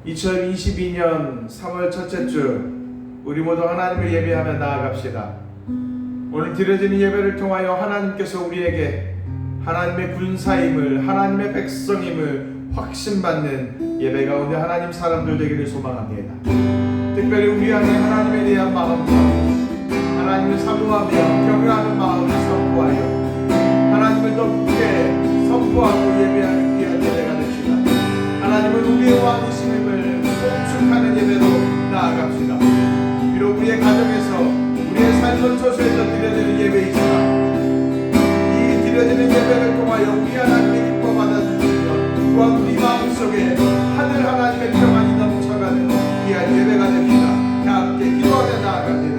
2022년 3월 첫째 주 우리 모두 하나님을 예배하며 나아갑시다. 오늘 드려지는 예배를 통하여 하나님께서 우리에게 하나님의 군사임을, 하나님의 백성임을 확신받는 예배 가운데 하나님 사람들 되기를 소망합니다. 특별히 우리 안에 하나님에 대한 마음과 하나님을 사모하며 경외하는 마음을 선포하여 하나님을 더 깊게 선포하고 예배하는 귀한 예배가 됩시다. 하나님은 우리의 왕이심을 송축하는 예배로 나아갑시다. 비록 우리의 가정에서 우리의 삶의 처소에서 드려지는 예배이지만 이 드려지는 예배를 통하여 우리 하나님의 기뻐 받아주시며 또한 우리 마음속에 하늘 하나님의 평안이 넘쳐가는 귀한 예배가 됩니다. 다 함께 기도하며 나아갑니다.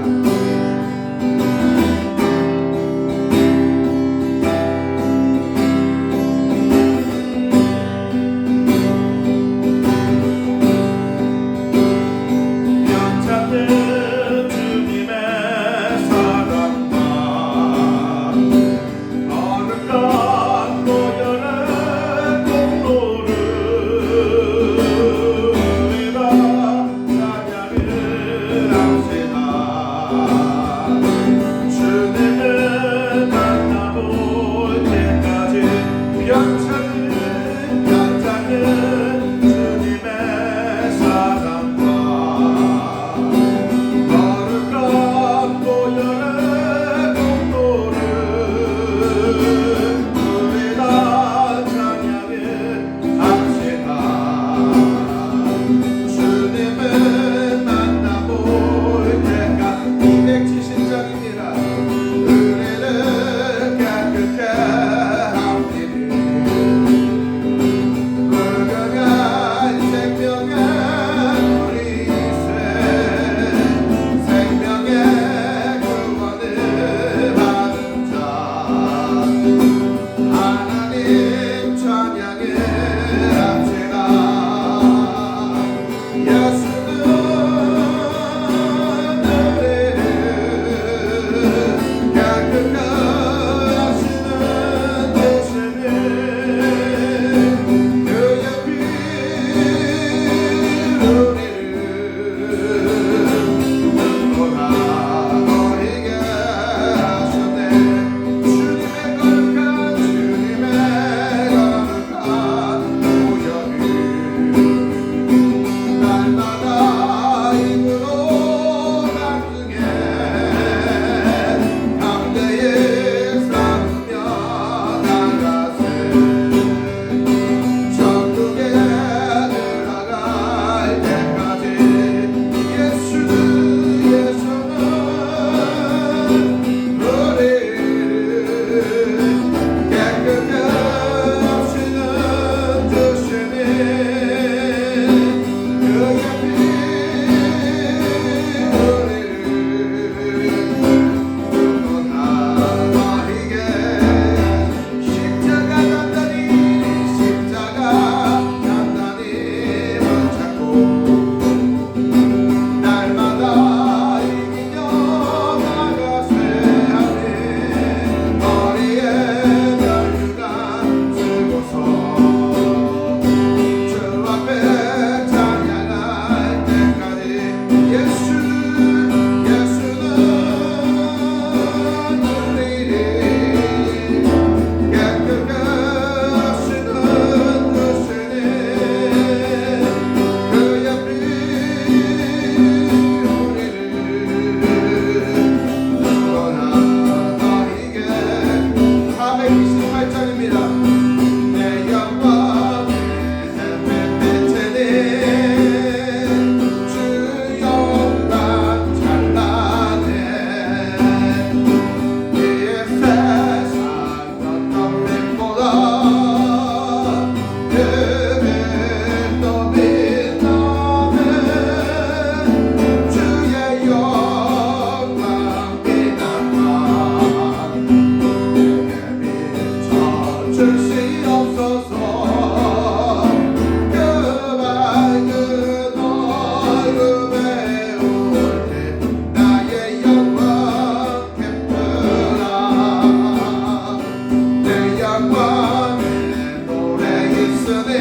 영광의 노래 있으니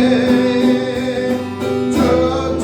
저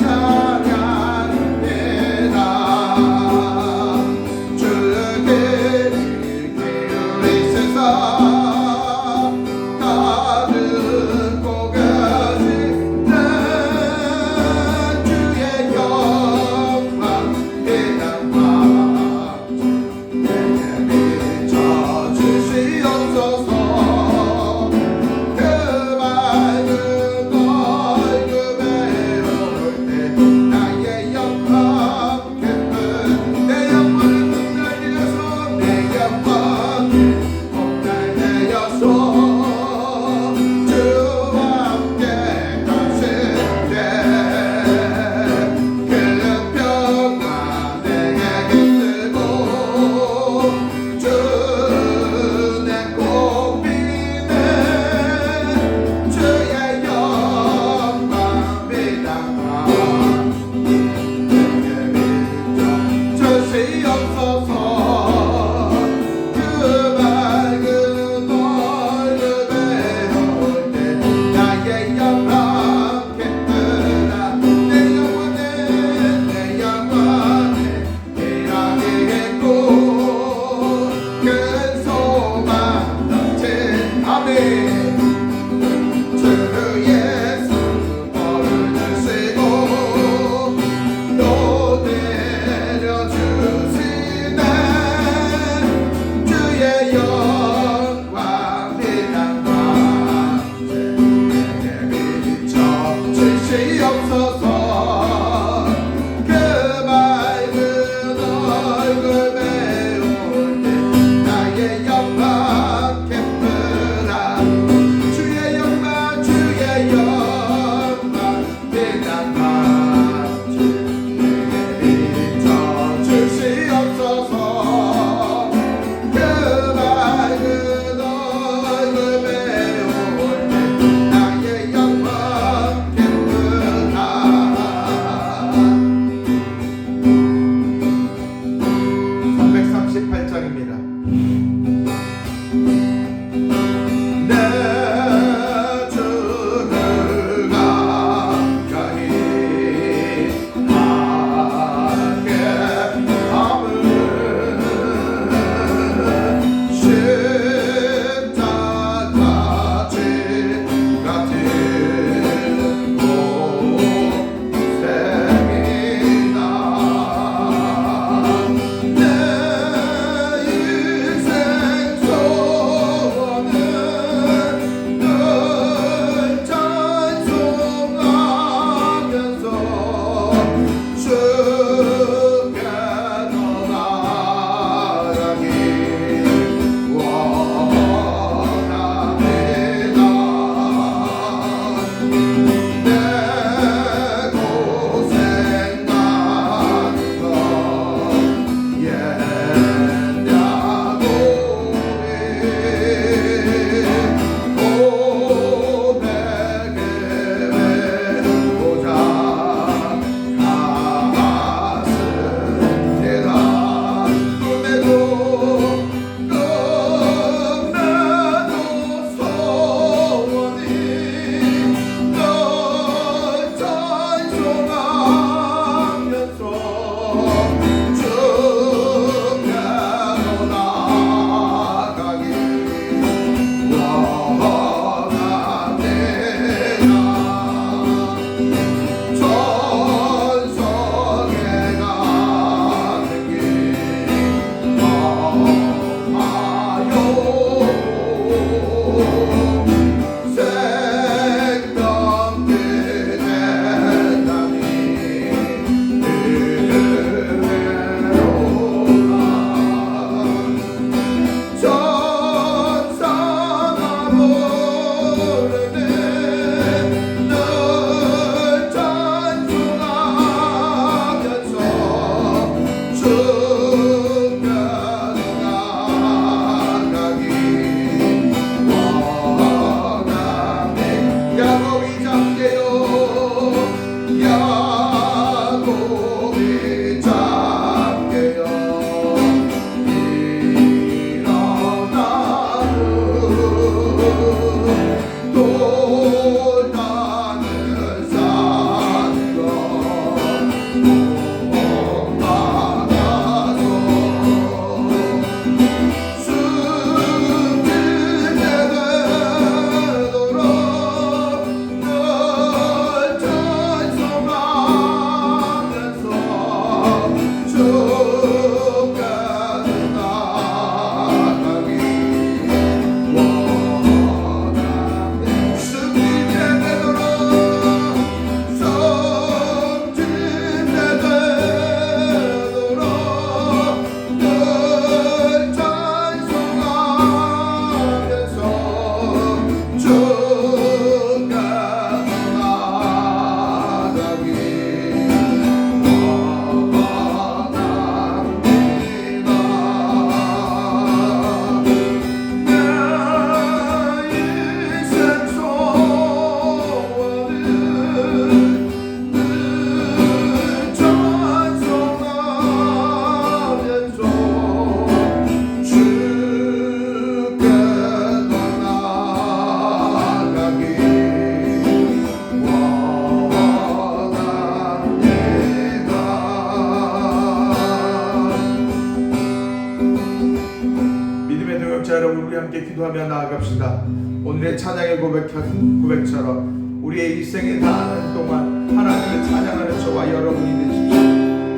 함께 기도하며 나아갑시다. 오늘의 찬양의 고백처럼 우리의 일생에 다하는 동안 하나님을 찬양하는 저와 여러분이 되십시오.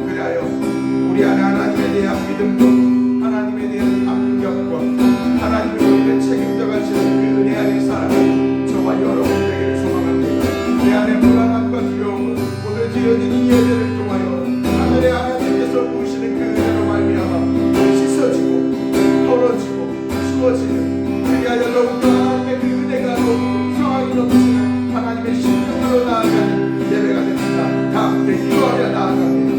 그리하여 우리 안에 하나님에 대한 믿음과 하나님에 대한 감격과 하나님이 우리를 책임져 가시는 그 은혜 안의 사랑을 저와 여러분에게 소망합니다. 내 안에 불안함과 두려움은 오늘 드려지는 예배를 통하여 하늘의 하나님께서 부으시는 그 은혜로 말미암아 씻어지고 털어지고 주어지는, 그리하여 더욱더 하나님의 그 은혜가 더욱 상황이 넘치는 하나님의 신령으로 나아가는 예배가 됩니다. 다 함께 기도하며 나아갑니다.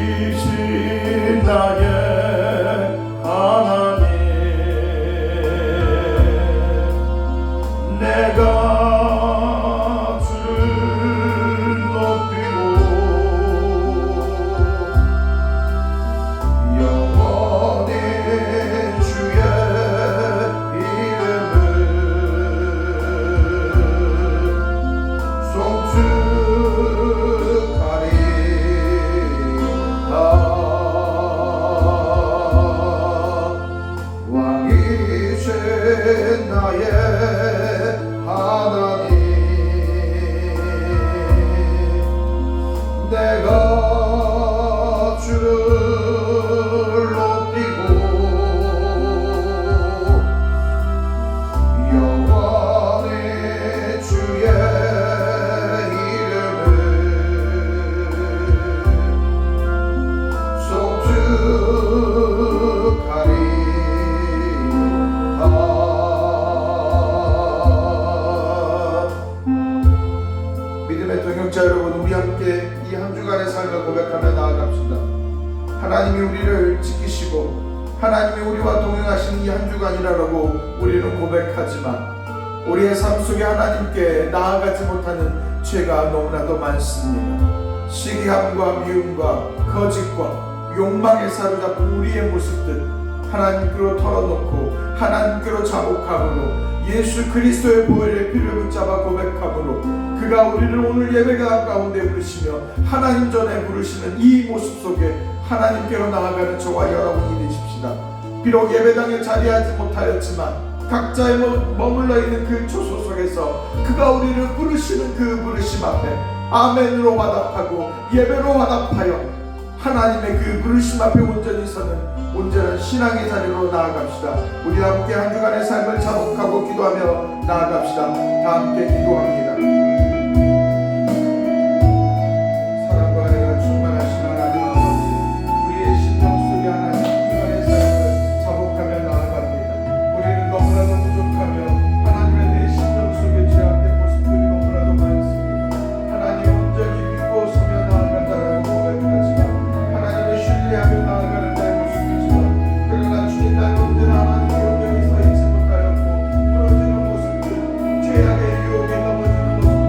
왕이신 나의 하나님, 내가 주를 높이고 영원히 주의 이름을 송축하리. 왕이신 나의 하나님, 내가 주를 높이고 영원히 주의 이름을 믿음의 동역자 여러분, 우리 함께 이 한 주간의 삶을 고백하며 나아갑시다. 하나님이 우리를 지키시고 하나님이 우리와 동행하시는 이 한 주간이라고 우리는 고백하지만 우리의 삶 속에 하나님께 나아가지 못하는 죄가 너무나도 많습니다. 시기함과 미움과 거짓과 욕망에 사로잡힌 우리의 모습들 하나님께로 털어놓고 하나님께로 자복함으로 예수 그리스도의 보혈의 피를 붙잡아 고백함으로 그가 우리를 오늘 예배가 가운데 부르시며 하나님 전에 부르시는 이 모습 속에 하나님께로 나아가는 저와 여러분이 되십시다. 비록 예배당에 자리하지 못하였지만 각자의 머물러 있는 그 초소 속에서 그가 우리를 부르시는 그 부르심 앞에 아멘으로 화답하고 예배로 화답하여 하나님의 그 부르심 앞에 온전히 서는 온전한 신앙의 자리로 나아갑시다. 우리 함께 한 주간의 삶을 자복하고 기도하며 나아갑시다. 다 함께 기도합니다. 사랑과 은혜가 충만하신 하나님 아버지, 우리의 심령 속에 하나님 한 주간의 삶을 자복하며 나아갑니다. 우리는 너무나도 부족하며 하나님의 내 심령 속에 죄악된 모습들이 너무나도 많습니다. 하나님 온전히 믿고 서며 나아간다라고 고백하지만 하나님을 신뢰하며 나아가는 내 모습이지만 그러나 주님 나는 언제나 하나님께 온전히 서 있지 못하였고 부러지는 모습들, 죄악의 유혹에 넘어지는 모습들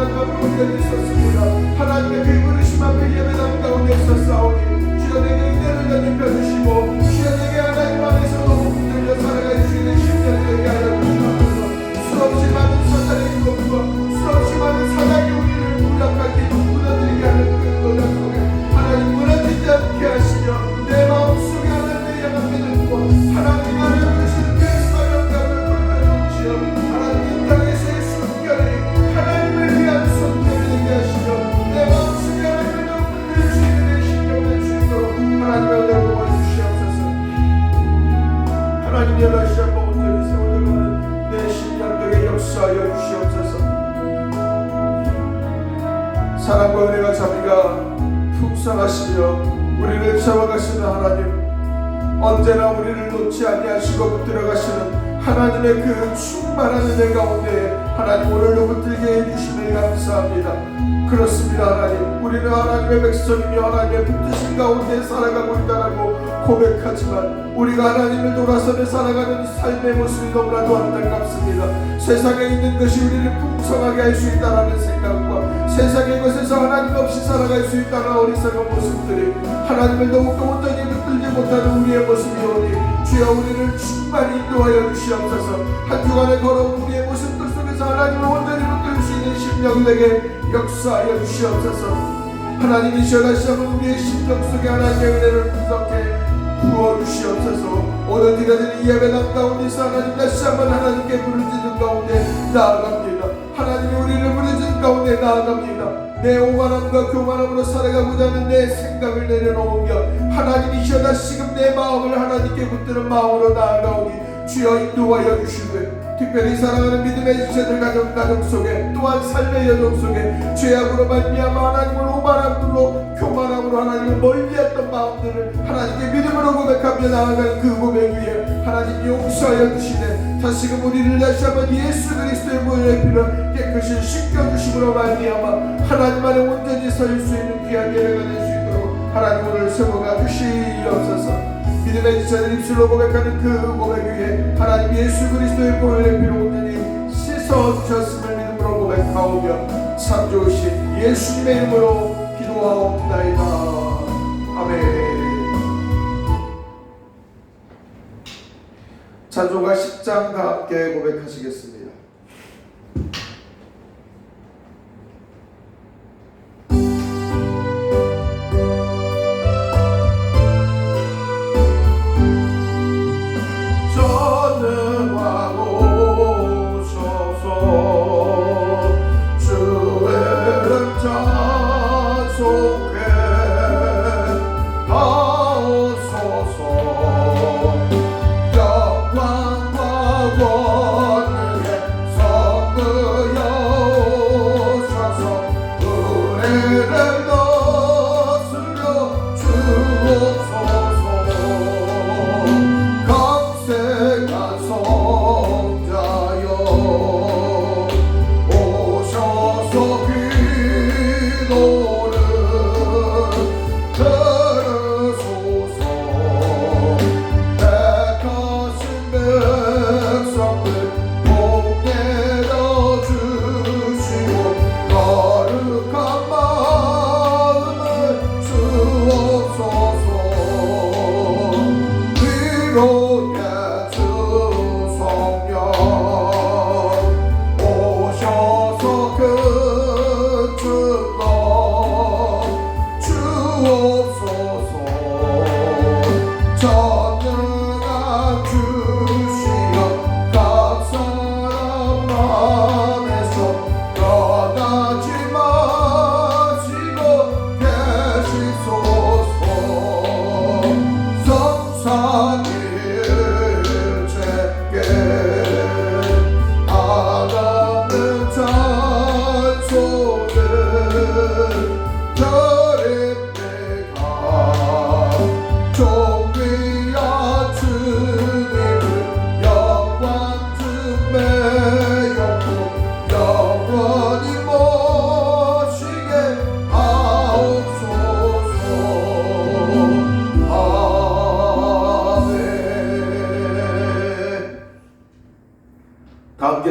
하나님 앞에 온전히 섰습니다. 하나님의 그 부르심 앞에 예배당 가운데 섰사오니 주여 내게 은혜를 덧입혀 주시고 주여 내게 하나님 안에서 너무 붙들려 살아갈 수 있는 심령이 되게 하여 주시옵소서. 수없이 많은 사단의 유혹과 수없이 많은 사단이 우리를 무력하게 무너뜨리게 하는 그 노력 속에 하나님 무너지지 않게 하시며 내 마음속에 하나님의 영광 믿음과 하나님 안에 계신 그 사명감을 불러주시어 하나님 이 땅에서의 순결이 하나님을 위한 순결이 되게 하시며 내 마음속에 하나님을 넘을 수 있는 내 신경을 주시도록 하나님의 은혜를 도와주시옵소서. 하나님 연락시 한번 온전히 세워져가는 내 신령들에게 역사하여 주시옵소서. 사랑과 은혜가 자비가 풍성하시며 우리를 채워가시는 하나님, 언제나 우리를 놓지 아니하시고 붙들어가시는 하나님의 그 충만한 은혜 가운데 하나님 오늘도 붙들게 해주심에 감사합니다. 그렇습니다. 하나님, 우리는 하나님의 백성이며 하나님의 붙드신 가운데 살아가고 있다라고 고백하지만 우리가 하나님을 돌아서며 살아가는 삶의 모습이 너무나도 안타깝습니다. 세상에 있는 것이 우리를 풍성하게 할 수 있다라는 생각과 세상의 것에서 하나님 없이 살아갈 수 있다는 어리석은 모습들이 하나님을 더욱더 온전히 붙들지 못하는 우리의 모습이오니 주여 우리를 충만히 인도하여 주시옵소서. 한 주간에 걸어온 우리의 모습들 속에서 하나님을 온전히 붙들 수 있는 심령들에게 역사하여 주시옵소서. 하나님 이 시간 다시 한번 우리의 심령 속에 하나님의 은혜를 분석해 부어주시옵소서. 오늘 드려진 이 예배당 가운데서 하나님 다시 한번 하나님께 부르짖는 가운데 나아갑니다. 하나님이 우리를 부르짖는 가운데 나아갑니다. 내 오만함과 교만함으로 살아가고자 하는 내 생각을 내려놓으며 하나님이 시여 다시금 내 마음을 하나님께 붙드는 마음으로 나아가오니 주여 인도하여 주시되 특별히 사랑하는 믿음의 지체들 가정 속에 또한 삶의 여정 속에 죄악으로 말미암아 하나님을 오만함으로 교만함으로 하나님을 멀리했던 마음들을 하나님께 믿음으로 고백하며 나아가는 그 고백 위에 하나님 용서하여 주시네 다시금 우리를 다시 한번 예수 그리스도의 보혈의 피로 깨끗이 씻겨주심으로 말미암아 하나님 안에 온전히 설 수 있는 귀한 예배가 될 수 있도록 하나님 오늘 세워가 주시옵소서. 믿음의 지체들 입술로 고백하는 그 고백 위에 하나님 예수 그리스도의 보혈의 피로 온전히 씻어주셨음을 믿음으로 고백하오며 참 좋으신 예수님의 이름으로 기도하옵나이다. 아멘. 찬송가 10장 다 함께 고백하시겠습니다.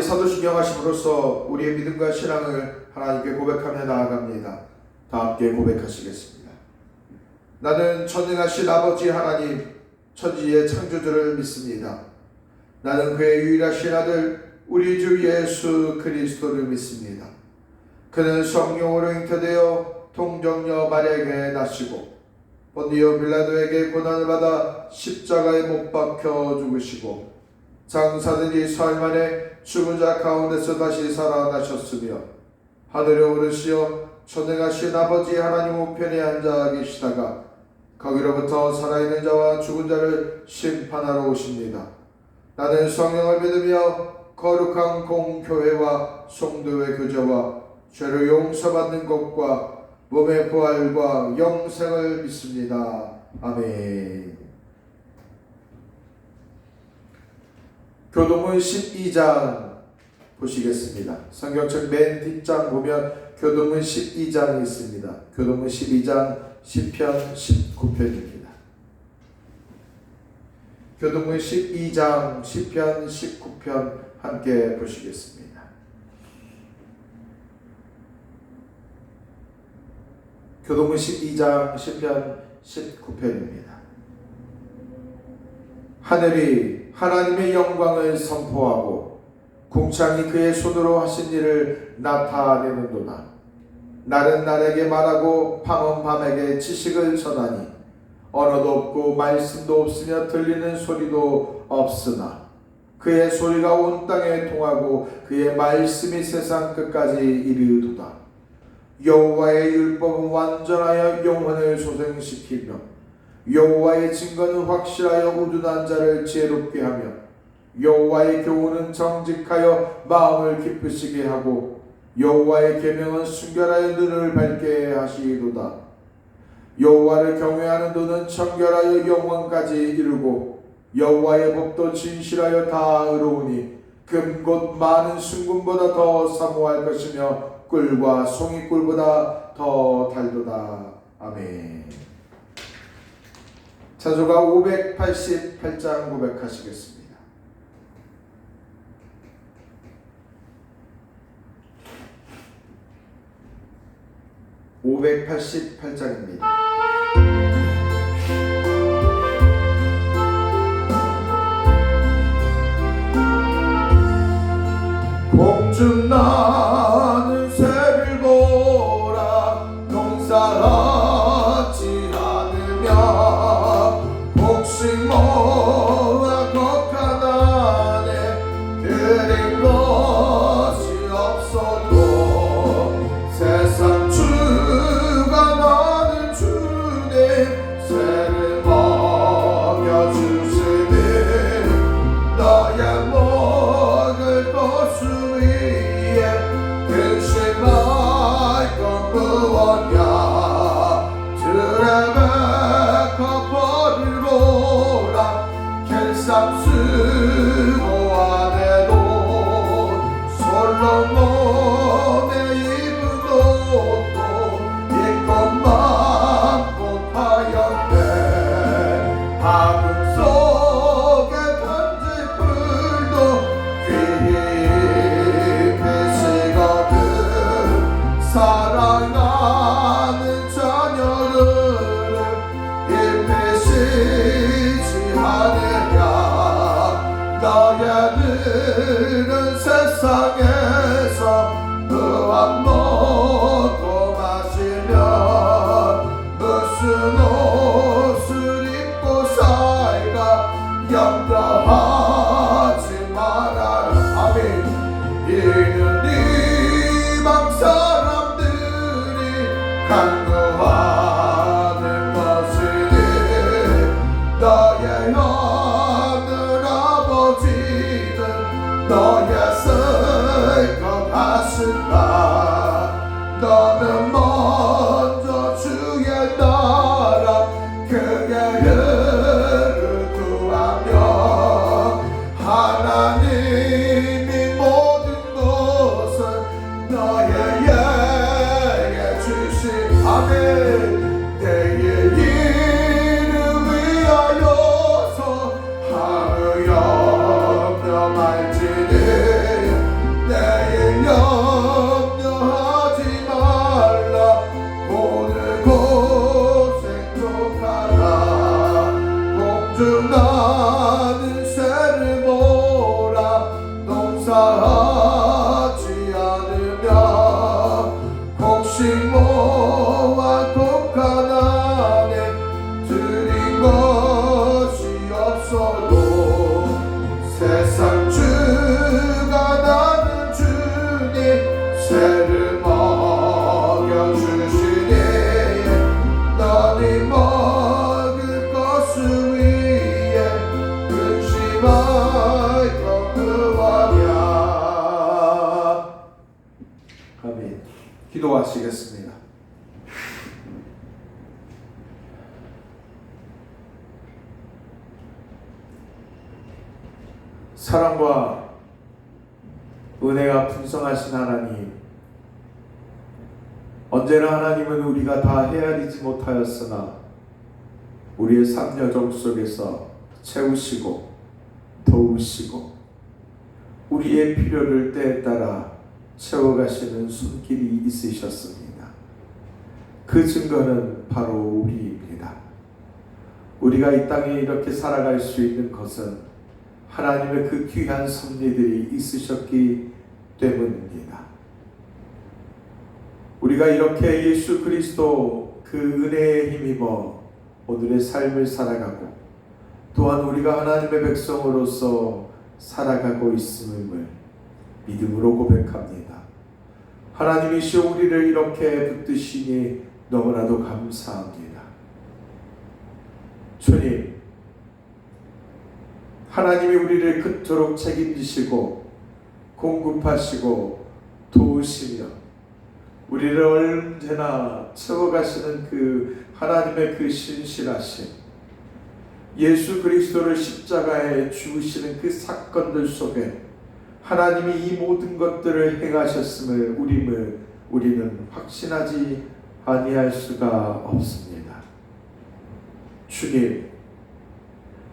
사도신경 하심으로써 우리의 믿음과 신앙을 하나님께 고백하며 나아갑니다. 다 함께 고백하시겠습니다. 나는 전능하신 아버지 하나님, 천지의 창조주를 믿습니다. 나는 그의 유일하신 아들 우리 주 예수 그리스도를 믿습니다. 그는 성령으로 잉태되어 동정녀 마리아에게 나시고 본디오 빌라도에게 고난을 받아 십자가에 못 박혀 죽으시고 장사들이 사흘 만에 죽은 자 가운데서 다시 살아나셨으며 하늘에 오르시어 전능하신 아버지 하나님 우편에 앉아 계시다가 거기로부터 살아있는 자와 죽은 자를 심판하러 오십니다. 나는 성령을 믿으며 거룩한 공교회와 성도의 교제와 죄를 용서받는 것과 몸의 부활과 영생을 믿습니다. 아멘. 교도문 12장 보시겠습니다. 성경책 맨 뒷장 보면 교도문 12장이 있습니다. 교도문 12장 10편 19편입니다. 교도문 12장 10편 19편 함께 보시겠습니다. 교도문 12장 10편 19편입니다. 하늘이 하나님의 영광을 선포하고 궁창이 그의 손으로 하신 일을 나타내는도다. 날은 날에게 말하고 밤은 밤에게 지식을 전하니 언어도 없고 말씀도 없으며 들리는 소리도 없으나 그의 소리가 온 땅에 통하고 그의 말씀이 세상 끝까지 이르도다. 여호와의 율법은 완전하여 영혼을 소생시키며 여호와의 증거는 확실하여 우둔한 자를 지혜롭게 하며 여호와의 교훈은 정직하여 마음을 기쁘시게 하고 여호와의 계명은 순결하여 눈을 밝게 하시도다. 여호와를 경외하는 눈은 청결하여 영원까지 이르고 여호와의 법도 진실하여 다 의로우니 금곧 많은 순금보다 더 사모할 것이며 꿀과 송이꿀보다 더 달도다. 아멘. 찬송가 588장 고백하시겠습니다. (588장입니다) 공중 나는 새를 보라 농사하지 않으며 복식 모아 거룩한 안에 드린 것이 없어도 세상 주가 나는 주님 새를 먹여주시니 너의 먹을 것을 위해 근심할 것 무엇냐 들의 백합화를 보라 겔삼스고 안에도 솔로몬의 입은 옷도 이것만 못하였네 하늘 속에 편지풀도 귀히시거든 사랑하는 자녀들을 입히시지 않으냐 너희들은 세상에서 무엇 먹고 마시며 무슨 옷을 입고 살까 염려하지 말아라. 아멘. 이는 이방 사람들이 간구하는 것이니 너의 하늘 아버지는 너의 쓸 것 하신다. 너는 먼저 주의 나라 그의 의를 구하며 하나님이 모든 것을 너희에게 주신 아멘. 내의 일을 위하여서 하루 염려 말지니 내일 염려하지 음식 모아도 가난해 드린 것이 없어도 세상 주가 나는 주님 새를 먹여주시니 너니 먹을 것을 위해 근심하여 구하랴. 아멘. 기도하시겠습니다. 사랑과 은혜가 풍성하신 하나님, 언제나 하나님은 우리가 다 헤아리지 못하였으나 우리의 삶 여정 속에서 채우시고 도우시고 우리의 필요를 때에 따라 채워가시는 손길이 있으셨습니다. 그 증거는 바로 우리입니다. 우리가 이 땅에 이렇게 살아갈 수 있는 것은 하나님의 그 귀한 섭리들이 있으셨기 때문입니다. 우리가 이렇게 예수 그리스도 그 은혜에 힘입어 오늘의 삶을 살아가고 또한 우리가 하나님의 백성으로서 살아가고 있음을 믿음으로 고백합니다. 하나님이시여 우리를 이렇게 붙드시니 너무나도 감사합니다. 주님, 하나님이 우리를 그토록 책임지시고 공급하시고 도우시며 우리를 언제나 채워가시는 그 하나님의 그 신실하심, 예수 그리스도를 십자가에 죽으시는 그 사건들 속에 하나님이 이 모든 것들을 행하셨음을 우리는 확신하지 아니할 수가 없습니다. 주님,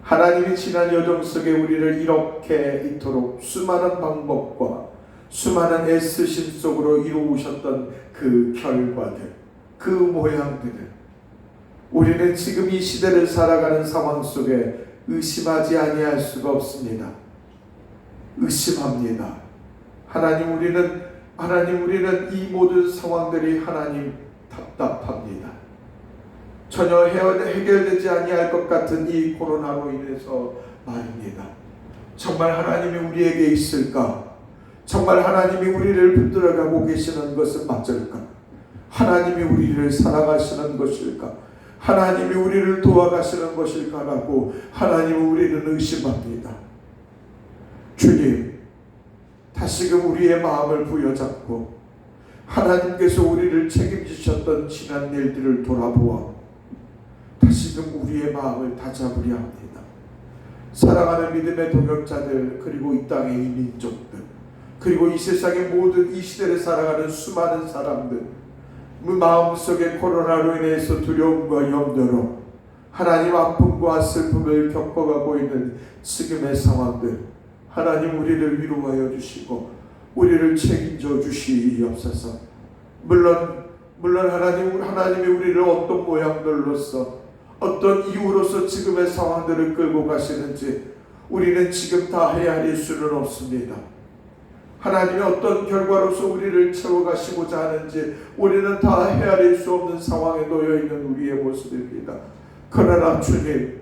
하나님이 지난 여정 속에 우리를 이렇게 이토록 수많은 방법과 수많은 애쓰심 속으로 이루오셨던 그 결과들, 그 모양들을 우리는 지금 이 시대를 살아가는 상황 속에 의심하지 아니할 수가 없습니다. 의심합니다. 하나님 우리는 이 모든 상황들이 하나님 답답합니다. 전혀 해결되지 아니할 것 같은 이 코로나로 인해서 말입니다. 정말 하나님이 우리에게 있을까? 정말 하나님이 우리를 붙들어가고 계시는 것은 맞을까? 하나님이 우리를 사랑하시는 것일까? 하나님이 우리를 도와가시는 것일까라고 하나님은 우리는 의심합니다. 주님, 다시금 우리의 마음을 부여잡고 하나님께서 우리를 책임지셨던 지난 일들을 돌아보아 다시금 우리의 마음을 다잡으려 합니다. 사랑하는 믿음의 동역자들, 그리고 이 땅의 이민족들, 그리고 이 세상의 모든 이 시대를 살아가는 수많은 사람들, 마음속에 코로나로 인해서 두려움과 염려로 하나님 아픔과 슬픔을 겪어가고 있는 지금의 상황들, 하나님 우리를 위로하여 주시고 우리를 책임져 주시옵소서. 물론 하나님이 우리를 어떤 모양들로서 어떤 이유로서 지금의 상황들을 끌고 가시는지 우리는 지금 다 헤아릴 수는 없습니다. 하나님이 어떤 결과로서 우리를 채워가시고자 하는지 우리는 다 헤아릴 수 없는 상황에 놓여있는 우리의 모습입니다. 그러나 주님,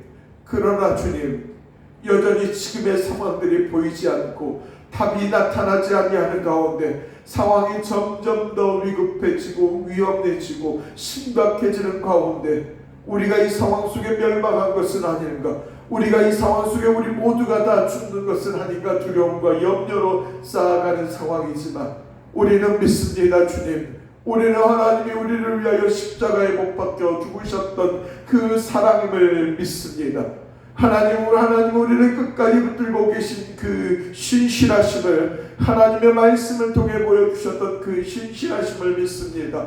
여전히 지금의 상황들이 보이지 않고 답이 나타나지 아니하는 가운데 상황이 점점 더 위급해지고 위험해지고 심각해지는 가운데 우리가 이 상황 속에 멸망한 것은 아닌가, 우리가 이 상황 속에 우리 모두가 다 죽는 것은 아닌가 두려움과 염려로 쌓아가는 상황이지만 우리는 믿습니다. 주님, 우리는 하나님이 우리를 위하여 십자가에 못 박혀 죽으셨던 그 사랑임을 믿습니다. 하나님 우리를 끝까지 붙들고 계신 그 신실하심을, 하나님의 말씀을 통해 보여주셨던 그 신실하심을 믿습니다.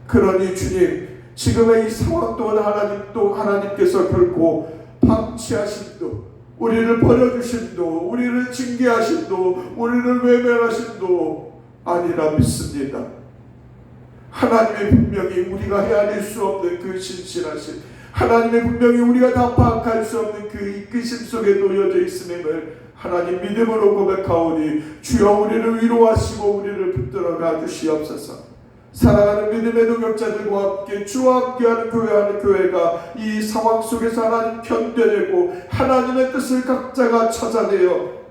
그러니 주님, 지금의 이 상황 또한 하나님께서 결코 방치하심도, 우리를 버려주심도, 우리를 징계하심도, 우리를 외면하심도 아니라 믿습니다. 하나님의 분명히 우리가 헤아릴 수 없는 그 신실하심, 하나님의 분명히 우리가 다 파악할 수 없는 그 이끄심 속에 놓여져 있음을 하나님 믿음으로 고백하오니 주여 우리를 위로하시고 우리를 붙들어가 주시옵소서. 사랑하는 믿음의 동역자들과 함께 주와 함께하는 교회가 이 상황 속에서 하나님 견뎌내고 하나님의 뜻을 각자가 찾아내어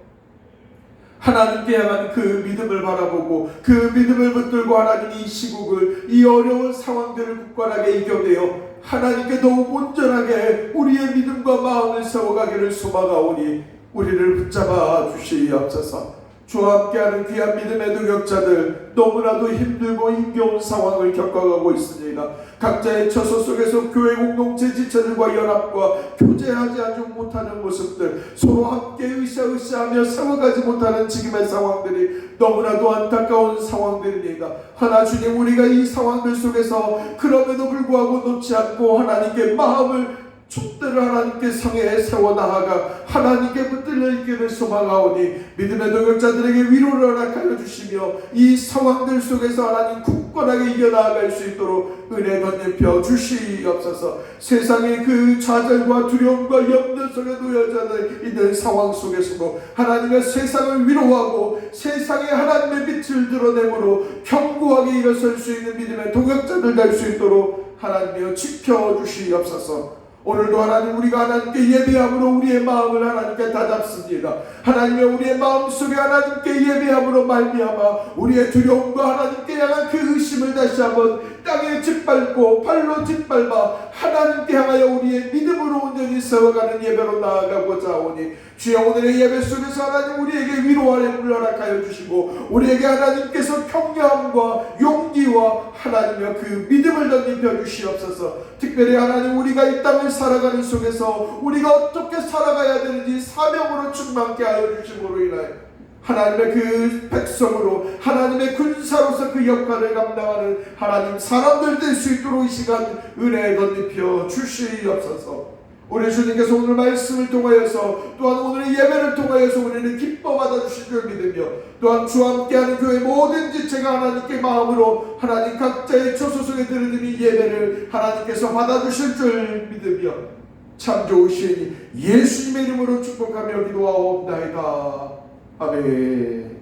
하나님께 향한 그 믿음을 바라보고 그 믿음을 붙들고 하나님 이 시국을, 이 어려운 상황들을 굳건하게 이겨내어 하나님께 더욱 온전하게 우리의 믿음과 마음을 세워가기를 소망하오니 우리를 붙잡아 주시옵소서. 주와 함께하는 귀한 믿음의 능력자들 너무나도 힘들고 힘겨운 상황을 겪어가고 있습니다. 각자의 처소 속에서 교회 공동체 지체들과 연합과 교제하지 못하는 모습들, 서로 함께 으쌰으쌰하며 세워가지 못하는 지금의 상황들이 너무나도 안타까운 상황들입니다. 하나 주님, 우리가 이 상황들 속에서 그럼에도 불구하고 놓지 않고 하나님께 마음을 촛대를 하나님께 상에 세워 나아가 하나님께 붙들려 있기를 소망하오니 믿음의 동역자들에게 위로를 허락하여 주시며 이 상황들 속에서 하나님 굳건하게 이겨나아갈 수 있도록 은혜 덧입혀 주시옵소서. 세상의 그 좌절과 두려움과 염려 속에 놓여져 있는 상황 속에서도 하나님의 세상을 위로하고 세상에 하나님의 빛을 드러내므로 견고하게 일어설 수 있는 믿음의 동역자들 될 수 있도록 하나님이여 지켜주시옵소서. 오늘도 하나님, 우리가 하나님께 예배함으로 우리의 마음을 하나님께 다잡습니다. 하나님의 우리의 마음속에 하나님께 예배함으로 말미암아 우리의 두려움과 하나님께 향한 그 의심을 다시 한번 땅에 짓밟고 발로 짓밟아 하나님께 향하여 우리의 믿음으로 온전히 세워가는 예배로 나아가고자 하오니 주여, 오늘의 예배 속에서 하나님 우리에게 위로하여 허락하여 주시고 우리에게 하나님께서 격려함과 용기와 하나님의 그 믿음을 덧입혀 주시옵소서. 특별히 하나님, 우리가 이 땅을 살아가는 속에서 우리가 어떻게 살아가야 되는지 사명으로 충만케 하여 주심으로 인하여 하나님의 그 백성으로 하나님의 군사로서 그 역할을 감당하는 하나님 사람들 될 수 있도록 이 시간 은혜에 덧입혀 주시옵소서. 우리 주님께서 오늘 말씀을 통하여서 또한 오늘의 예배를 통하여서 우리는 기뻐 받아주실 줄 믿으며 또한 주와 함께하는 교회 모든 지체가 하나님께 마음으로 하나님 각자의 처소 속에 드리는 예배를 하나님께서 받아주실 줄 믿으며 참 좋으신 예수님의 이름으로 축복하며 기도하옵나이다. 아멘.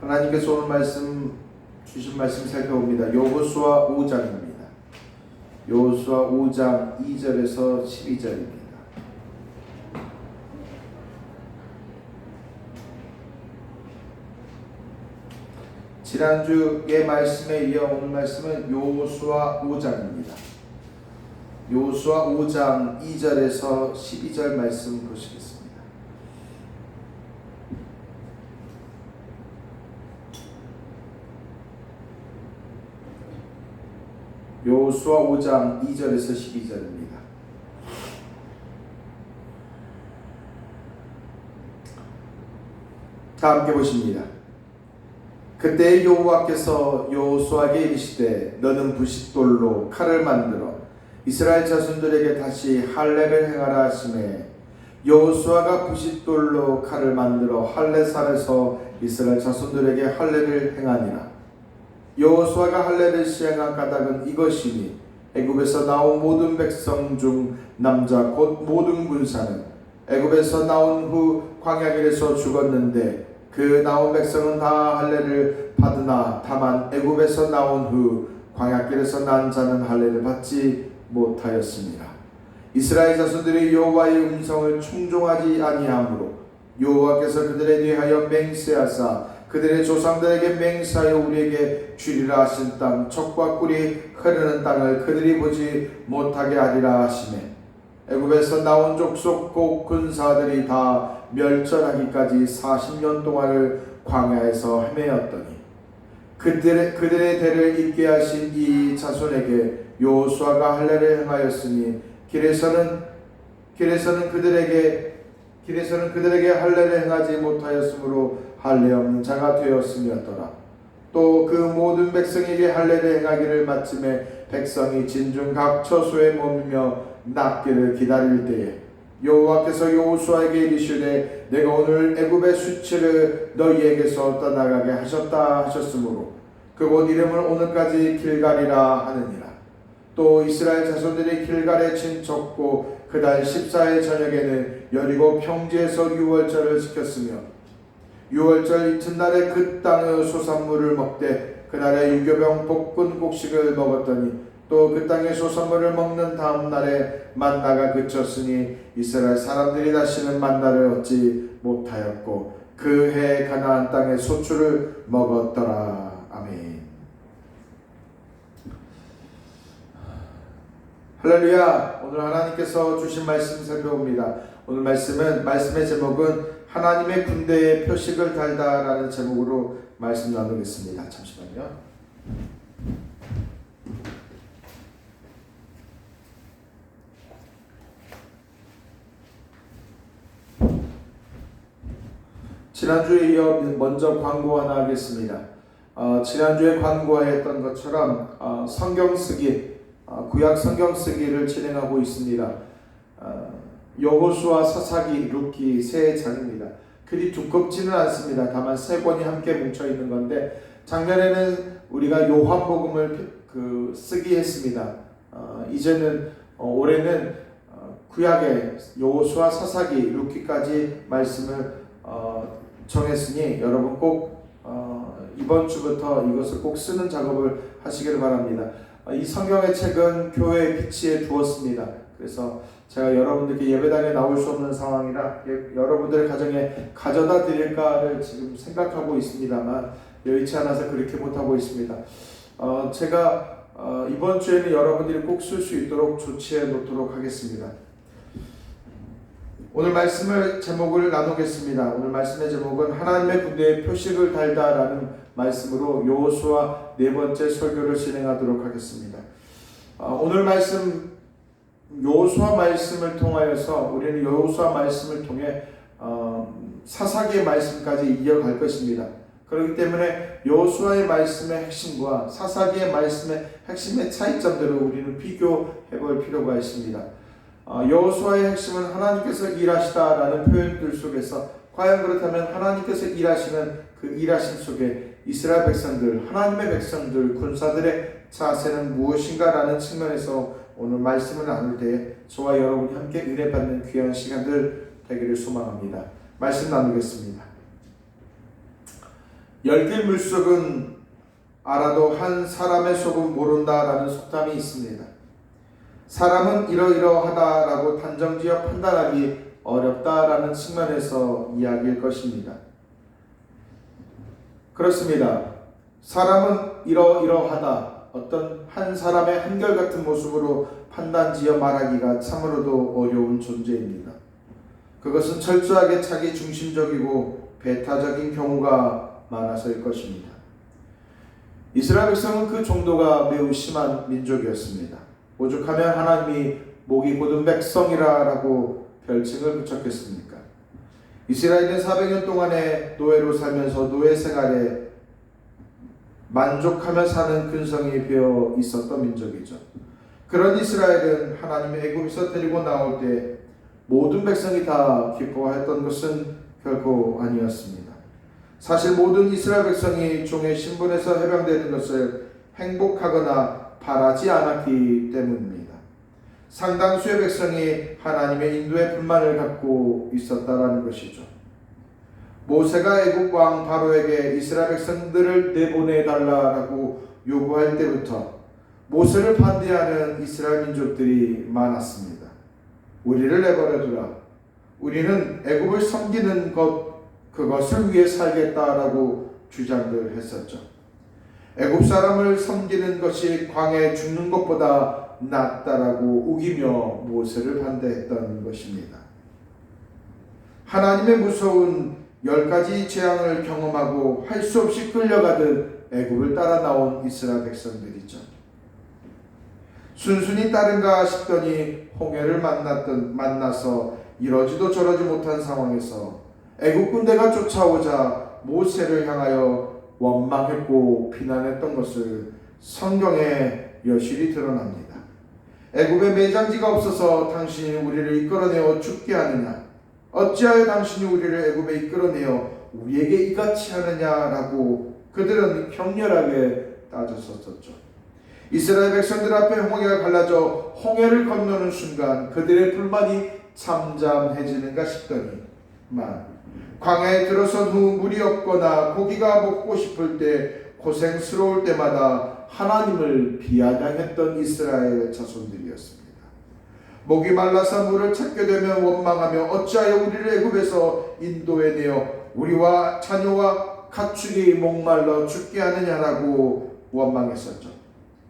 하나님께서 오늘 말씀 주신 말씀 살펴봅니다. 여호수아 5장입니다. 여호수아 5장 2절에서 12절입니다. 지난주의 말씀에 이어 오늘 말씀은 여호수아 5장입니다. 여호수아 5장 2절에서 12절 말씀 보시겠습니다. 여호수아 5장 2절에서 12절입니다. 다 함께 보십니다. 그때 여호와께서 여호수아에게 이르시되 너는 부싯돌로 칼을 만들어 이스라엘 자손들에게 다시 할례를 행하라 하시매 여호수아가 부싯돌로 칼을 만들어 할례산에서 이스라엘 자손들에게 할례를 행하니라. 여호수아가 할례를 시행한 까닭은 이것이니 애굽에서 나온 모든 백성 중 남자 곧 모든 군사는 애굽에서 나온 후 광야길에서 죽었는데 그 나온 백성은 다 할례를 받으나 다만 애굽에서 나온 후 광야길에서 난 자는 할례를 받지 못하였습니다. 이스라엘 자손들이 여호와의 음성을 청종하지 아니하므로 여호와께서 그들에 대하여 맹세하사 그들의 조상들에게 맹세하여 우리에게 주리라 하신 땅 젖과 꿀이 흐르는 땅을 그들이 보지 못하게 하리라 하시매 애굽에서 나온 족속 곧 군사들이 다 멸절하기까지 40년 동안을 광야에서 헤매었더니 그들의 대를 잇게 하신 이 자손에게 여호수아가 할례를 행하였으니 길에서는 그들에게 할례를 행하지 못하였으므로 할례 없는 자가 되었음이었더라. 또 그 모든 백성에게 할례를 행하기를 마침에 백성이 진중 각 처소에 머물며 낫기를 기다릴 때에 여호와께서 여호수아에게 이르시되 내가 오늘 애굽의 수치를 너희에게서 떠나가게 하셨다 하셨으므로 그곳 이름을 오늘까지 길갈이라 하느니라. 또 이스라엘 자손들이 길갈에 진쳤고 그달 14일 저녁에는 여리고 평지에서 유월절을 지켰으며 유월절 이튿날에 그 땅의 소산물을 먹되 그날에 유교병 볶은 곡식을 먹었더니 또 그 땅의 소산물을 먹는 다음 날에 만나가 그쳤으니 이스라엘 사람들이 다시는 만나를 얻지 못하였고 그 해 가나안 땅의 소출을 먹었더라. 아멘. 할렐루야. 오늘 하나님께서 주신 말씀 살펴봅니다. 오늘 말씀의 제목은 하나님의 군대의 표식을 달다라는 제목으로 말씀 나누겠습니다. 잠시만요. 지난주에 이어 먼저 광고 하나 하겠습니다. 지난주에 광고했던 것처럼 성경 쓰기, 구약 성경 쓰기를 진행하고 있습니다. 여호수아, 사사기, 룻기 세 장입니다. 그리 두껍지는 않습니다. 다만 세 권이 함께 뭉쳐 있는 건데 작년에는 우리가 요한복음을 쓰기 했습니다. 이제는 올해는 구약의 여호수아, 사사기, 룻기까지 말씀을 정했으니 여러분 꼭 이번 주부터 이것을 꼭 쓰는 작업을 하시기를 바랍니다. 이 성경의 책은 교회의 비치에 두었습니다. 그래서 제가 여러분들께 예배당에 나올 수 없는 상황이라 여러분들의 가정에 가져다 드릴까를 지금 생각하고 있습니다만 여의치 않아서 그렇게 못하고 있습니다. 제가 이번 주에는 여러분들이 꼭 쓸 수 있도록 조치해 놓도록 하겠습니다. 오늘 말씀을 제목을 나누겠습니다. 오늘 말씀의 제목은 하나님의 군대의 표식을 달다라는 말씀으로 여호수아 네 번째 설교를 진행하도록 하겠습니다. 오늘 말씀 여호수아 말씀을 통하여서 우리는 여호수아 말씀을 통해 사사기의 말씀까지 이어갈 것입니다. 그렇기 때문에 여호수아의 말씀의 핵심과 사사기의 말씀의 핵심의 차이점들을 우리는 비교해 볼 필요가 있습니다. 여호수아의 핵심은 하나님께서 일하시다라는 표현들 속에서 과연 그렇다면 하나님께서 일하시는 그 일하심 속에 이스라엘 백성들, 하나님의 백성들, 군사들의 자세는 무엇인가라는 측면에서 오늘 말씀을 나눌 때 저와 여러분이 함께 은혜 받는 귀한 시간들 되기를 소망합니다. 말씀 나누겠습니다. 열길 물속은 알아도 한 사람의 속은 모른다라는 속담이 있습니다. 사람은 이러이러하다라고 단정지어 판단하기 어렵다라는 측면에서 이야기일 것입니다. 그렇습니다. 사람은 이러이러하다, 어떤 한 사람의 한결같은 모습으로 판단지어 말하기가 참으로도 어려운 존재입니다. 그것은 철저하게 자기 중심적이고 배타적인 경우가 많아서일 것입니다. 이스라엘 백성은 그 정도가 매우 심한 민족이었습니다. 오죽하면 하나님이 목이 곧은 백성이라고 별칭을 붙였겠습니까? 이스라엘은 400년 동안의 노예로 살면서 노예 생활에 만족하며 사는 근성이 배어 있었던 민족이죠. 그런 이스라엘은 하나님의 애굽에서 데리고 나올 때 모든 백성이 다 기뻐했던 것은 결코 아니었습니다. 사실 모든 이스라엘 백성이 종의 신분에서 해방되는 것을 행복하거나 바라지 않았기 때문입니다. 상당수의 백성이 하나님의 인도에 불만을 갖고 있었다라는 것이죠. 모세가 애굽 왕 바로에게 이스라엘 백성들을 내보내달라고 요구할 때부터 모세를 반대하는 이스라엘 민족들이 많았습니다. 우리를 내버려두라. 우리는 애굽을 섬기는 그것을 위해 살겠다라고 주장들 했었죠. 애굽 사람을 섬기는 것이 광야에 죽는 것보다 낫다라고 우기며 모세를 반대했던 것입니다. 하나님의 무서운 10가지 재앙을 경험하고 할 수 없이 끌려가듯 애굽을 따라 나온 이스라엘 백성들이죠. 순순히 따른가 싶더니 홍해를 만나서 이러지도 저러지 못한 상황에서 애국 군대가 쫓아오자 모세를 향하여 원망했고 비난했던 것을 성경에 여실히 드러납니다. 애굽에 매장지가 없어서 당신이 우리를 이끌어내어 죽게 하느냐? 어찌하여 당신이 우리를 애굽에 이끌어내어 우리에게 이같이 하느냐라고 그들은 격렬하게 따졌었죠. 이스라엘 백성들 앞에 홍해가 갈라져 홍해를 건너는 순간 그들의 불만이 잠잠해지는가 싶더니만 광야에 들어선 후 물이 없거나 고기가 먹고 싶을 때 고생스러울 때마다 하나님을 비아냥했던 이스라엘 자손들이었습니다. 목이 말라서 물을 찾게 되면 원망하며 어찌하여 우리를 애굽에서 인도해 내어 우리와 자녀와 가축이 목말라 죽게 하느냐라고 원망했었죠.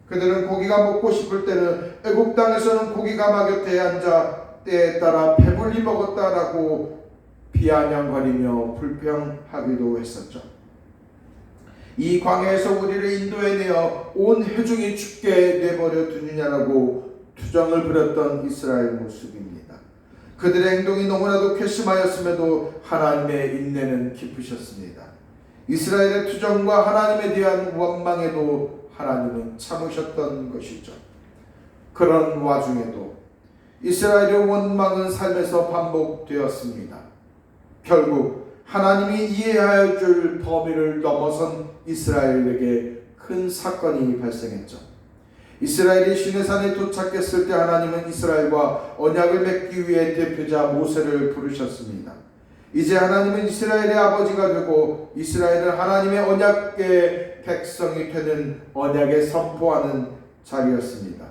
그들은 고기가 먹고 싶을 때는 애굽 땅에서는 고기가 막연히 앉아 때에 따라 배불리 먹었다라고 비아냥거리며 불평하기도 했었죠. 이 광야에서 우리를 인도해 내어 온 회중이 죽게 내버려 두느냐라고 투정을 부렸던 이스라엘 모습입니다. 그들의 행동이 너무나도 괘씸하였음에도 하나님의 인내는 깊으셨습니다. 이스라엘의 투정과 하나님에 대한 원망에도 하나님은 참으셨던 것이죠. 그런 와중에도 이스라엘의 원망은 삶에서 반복되었습니다. 결국 하나님이 이해하여 줄 범위를 넘어선 이스라엘에게 큰 사건이 발생했죠. 이스라엘이 시내산에 도착했을 때 하나님은 이스라엘과 언약을 맺기 위해 대표자 모세를 부르셨습니다. 이제 하나님은 이스라엘의 아버지가 되고 이스라엘은 하나님의 언약의 백성이 되는 언약에 선포하는 자리였습니다.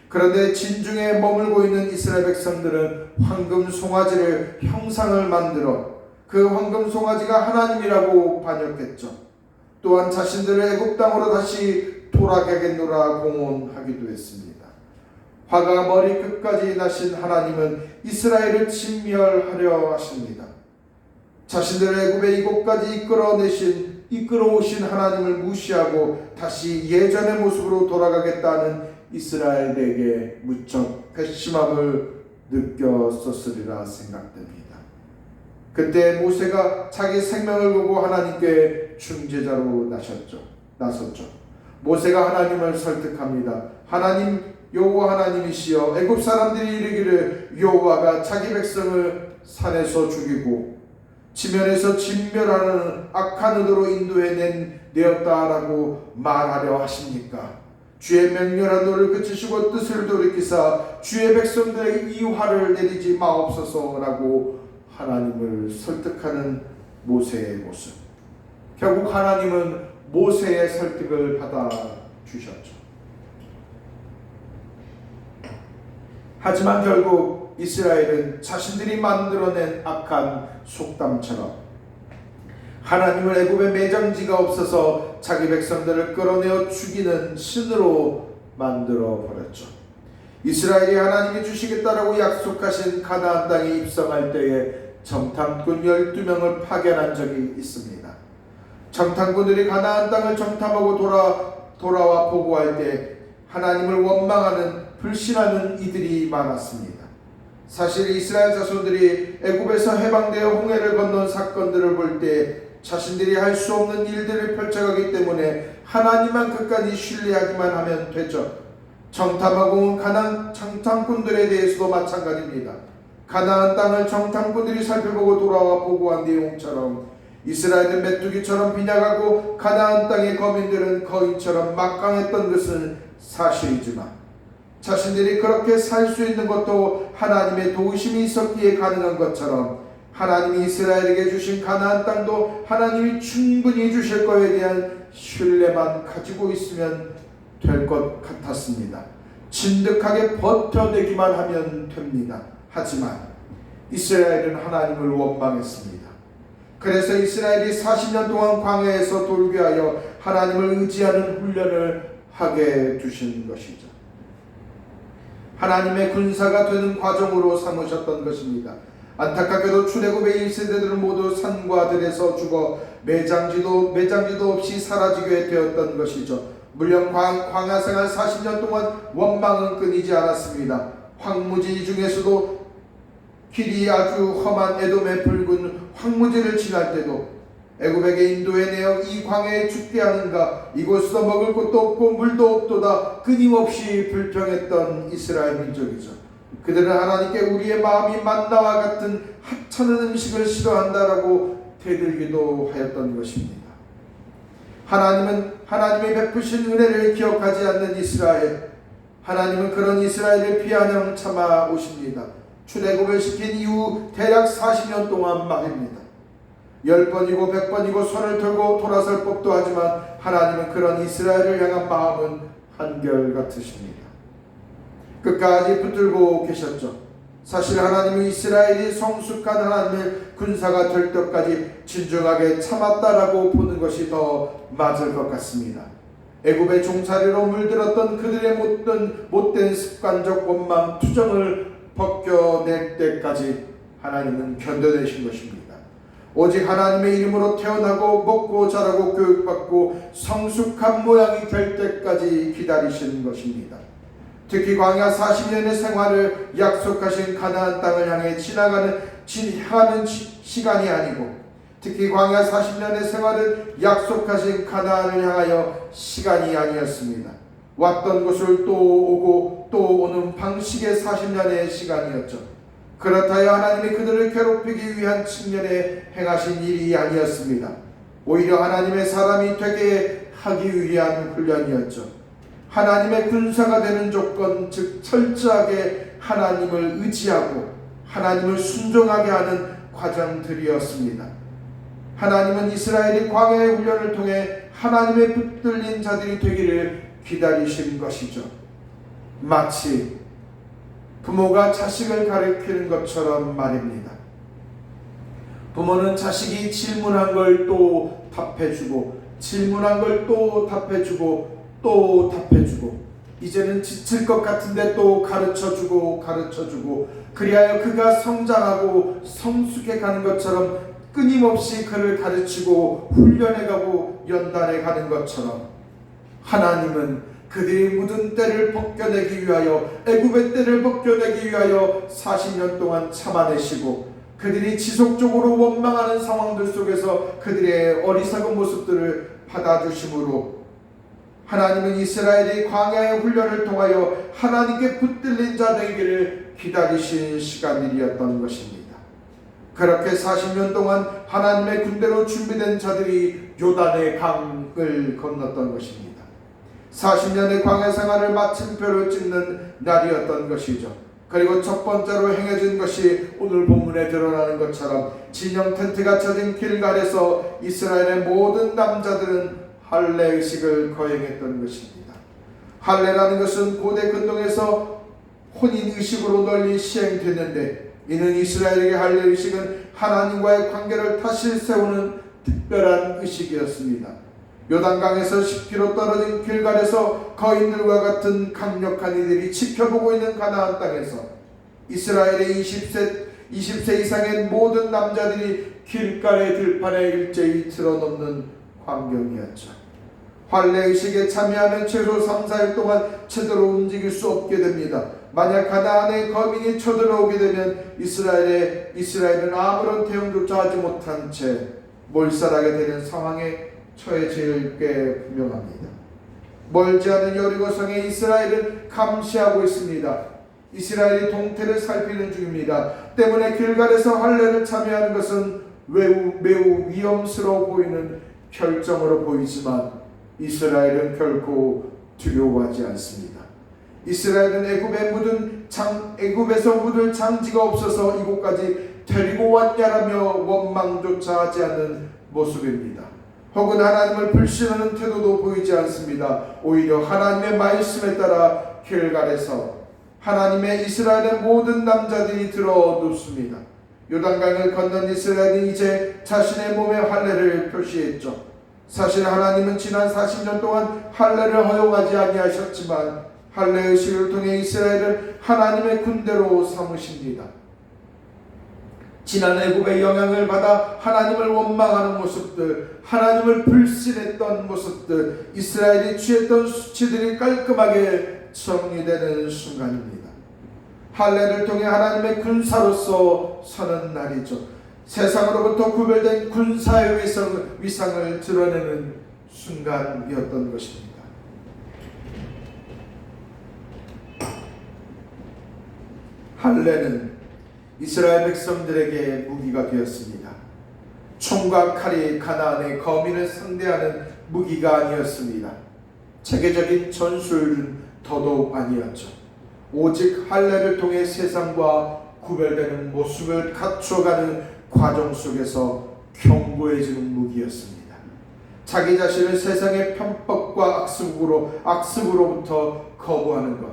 그런데 진중에 머물고 있는 이스라엘 백성들은 황금 송아지를 형상을 만들어 그 황금 송아지가 하나님이라고 반역했죠. 또한 자신들을 애굽 땅으로 다시 돌아가겠노라 공언하기도 했습니다. 화가 머리 끝까지 나신 하나님은 이스라엘을 진멸하려 하십니다. 자신들을 애굽의 이곳까지 이끌어오신 하나님을 무시하고 다시 예전의 모습으로 돌아가겠다는 이스라엘에게 무척 괘씸함을 느꼈었으리라 생각됩니다. 그때 모세가 자기 생명을 걸고 하나님께 중재자로 나섰죠. 모세가 하나님을 설득합니다. 하나님 여호와 하나님이시여 애굽 사람들이 이르기를 여호와가 자기 백성을 산에서 죽이고 지면에서 진멸하는 악한 의도로 인도해 내었다라고 말하려 하십니까? 주의 맹렬한 노를 그치시고 뜻을 돌이키사 주의 백성들에게 이 화를 내리지 마옵소서라고 하나님을 설득하는 모세의 모습. 결국 하나님은 모세의 설득을 받아 주셨죠. 하지만 결국 이스라엘은 자신들이 만들어낸 악한 속담처럼 하나님을 애굽의 매장지가 없어서 자기 백성들을 끌어내어 죽이는 신으로 만들어 버렸죠. 이스라엘이 하나님이 주시겠다라고 약속하신 가나안 땅에 입성할 때에 정탐꾼 12명을 파견한 적이 있습니다. 정탐꾼들이 가나안 땅을 정탐하고 돌아와 보고할 때 하나님을 원망하는 불신하는 이들이 많았습니다. 사실 이스라엘 자손들이 애굽에서 해방되어 홍해를 건넌 사건들을 볼 때 자신들이 할 수 없는 일들을 펼쳐가기 때문에 하나님만 끝까지 신뢰하기만 하면 되죠. 정탐하고 온 가나안 정탐꾼들에 대해서도 마찬가지입니다. 가나안 땅을 정탐꾼들이 살펴보고 돌아와 보고한 내용처럼 이스라엘은 메뚜기처럼 빈약하고 가나안 땅의 거민들은 거인처럼 막강했던 것은 사실이지만 자신들이 그렇게 살 수 있는 것도 하나님의 도우심이 있었기에 가능한 것처럼 하나님이 이스라엘에게 주신 가나안 땅도 하나님이 충분히 주실 것에 대한 신뢰만 가지고 있으면 될 것 같았습니다. 진득하게 버텨내기만 하면 됩니다. 하지만 이스라엘은 하나님을 원망했습니다. 그래서 이스라엘이 40년 동안 광야에서 돌귀하여 하나님을 의지하는 훈련을 하게 두신 것이죠. 하나님의 군사가 되는 과정으로 삼으셨던 것입니다. 안타깝게도 출애굽의 1세대들은 모두 산과 들에서 죽어 매장지도 없이 사라지게 되었던 것이죠. 물론 광야 생활 40년 동안 원망은 끊이지 않았습니다. 황무지 중에서도 길이 아주 험한 에돔의 붉은 황무지를 지날 때도 애굽에게 인도해내어 이 광야에 죽게 하는가, 이곳에서 먹을 것도 없고 물도 없도다 끊임없이 불평했던 이스라엘 민족이죠. 그들은 하나님께 우리의 마음이 만나와 같은 하찮은 음식을 싫어한다라고 대들기도 하였던 것입니다. 하나님은 하나님의 베푸신 은혜를 기억하지 않는 이스라엘, 하나님은 그런 이스라엘을 비아냥 참아 오십니다. 출애굽을 시킨 이후 대략 40년 동안 말입니다. 10번이고 100번이고 손을 들고 돌아설 법도 하지만 하나님은 그런 이스라엘을 향한 마음은 한결같으십니다. 끝까지 붙들고 계셨죠. 사실 하나님은 이스라엘이 성숙한 하나님의 군사가 될 때까지 진중하게 참았다라고 보는 것이 더 맞을 것 같습니다. 애굽의 종살이로 물들었던 그들의 못된 습관적 원망 투정을 벗겨낼 때까지 하나님은 견뎌내신 것입니다. 오직 하나님의 이름으로 태어나고 먹고 자라고 교육받고 성숙한 모양이 될 때까지 기다리시는 것입니다. 특히 광야 40년의 생활을 약속하신 가나안 땅을 향해 향하는 시간이 아니고, 특히 광야 40년의 생활을 약속하신 가나안을 향하여 시간이 아니었습니다. 왔던 곳을 또 오고 또 오는 방식의 40년의 시간이었죠. 그렇다여 하나님이 그들을 괴롭히기 위한 측면에 행하신 일이 아니었습니다. 오히려 하나님의 사람이 되게 하기 위한 훈련이었죠. 하나님의 군사가 되는 조건, 즉 철저하게 하나님을 의지하고 하나님을 순종하게 하는 과정들이었습니다. 하나님은 이스라엘이 광야의 훈련을 통해 하나님의 붙들린 자들이 되기를 기다리신 것이죠. 마치 부모가 자식을 가르치는 것처럼 말입니다. 부모는 자식이 질문한 걸 또 답해주고, 질문한 걸 또 답해주고, 또 답해주고, 이제는 지칠 것 같은데 또 가르쳐주고, 그리하여 그가 성장하고 성숙해 가는 것처럼 끊임없이 그를 가르치고 훈련해가고 연단해 가는 것처럼, 하나님은 그들이 묻은 때를 벗겨내기 위하여, 애굽의 때를 벗겨내기 위하여 40년 동안 참아내시고, 그들이 지속적으로 원망하는 상황들 속에서 그들의 어리석은 모습들을 받아주심으로 하나님은 이스라엘이 광야의 훈련을 통하여 하나님께 붙들린 자 되기를 기다리신 시간들이었던 것입니다. 그렇게 40년 동안 하나님의 군대로 준비된 자들이 요단의 강을 건넜던 것입니다. 40년의 광야 생활을 마침표를 찍는 날이었던 것이죠. 그리고 첫 번째로 행해진 것이 오늘 본문에 드러나는 것처럼 진영 텐트가 쳐진 길갈에서 이스라엘의 모든 남자들은 할례 의식을 거행했던 것입니다. 할례라는 것은 고대 근동에서 혼인 의식으로 널리 시행됐는데, 이는 이스라엘에게 할례 의식은 하나님과의 관계를 다시 세우는 특별한 의식이었습니다. 요단강에서 10km 떨어진 길갈에서 거인들과 같은 강력한 이들이 지켜보고 있는 가나안 땅에서 이스라엘의 20세 이상의 모든 남자들이 길갈의 들판에 일제히 틀어놓는 광경이었죠. 할례의식에 참여하면 최소 3-4일 동안 제대로 움직일 수 없게 됩니다. 만약 가나안의 거민이 쳐들어오게 되면 이스라엘은 아무런 대응조차 하지 못한 채 몰살하게 되는 상황에 처해질 게 분명합니다. 멀지 않은 여리고성에 이스라엘은 감시하고 있습니다. 이스라엘이 동태를 살피는 중입니다. 때문에 길갈에서 할례를 참여하는 것은 매우 위험스러워 보이는 결정으로 보이지만 이스라엘은 결코 두려워하지 않습니다. 이스라엘은 애굽에서 묻을 장지가 없어서 이곳까지 데리고 왔냐라며 원망조차 하지 않는 모습입니다. 혹은 하나님을 불신하는 태도도 보이지 않습니다. 오히려 하나님의 말씀에 따라 길갈에서 하나님의 이스라엘의 모든 남자들이 들어눕습니다. 요단강을 건넌 이스라엘은 이제 자신의 몸에 할례를 표시했죠. 사실 하나님은 지난 40년 동안 할례를 허용하지 아니하셨지만 할례 의식을 통해 이스라엘을 하나님의 군대로 삼으십니다. 지난 애굽의 영향을 받아 하나님을 원망하는 모습들, 하나님을 불신했던 모습들, 이스라엘이 취했던 수치들이 깔끔하게 정리되는 순간입니다. 할례를 통해 하나님의 군사로서 서는 날이죠. 세상으로부터 구별된 군사의 위상을 드러내는 순간이었던 것입니다. 할례는 이스라엘 백성들에게 무기가 되었습니다. 총과 칼이 가나안의 거민을 상대하는 무기가 아니었습니다. 체계적인 전술은 더더욱 아니었죠. 오직 할례를 통해 세상과 구별되는 모습을 갖춰가는 과정 속에서 견고해지는 무기였습니다. 자기 자신을 세상의 편법과 악습으로부터 거부하는 것,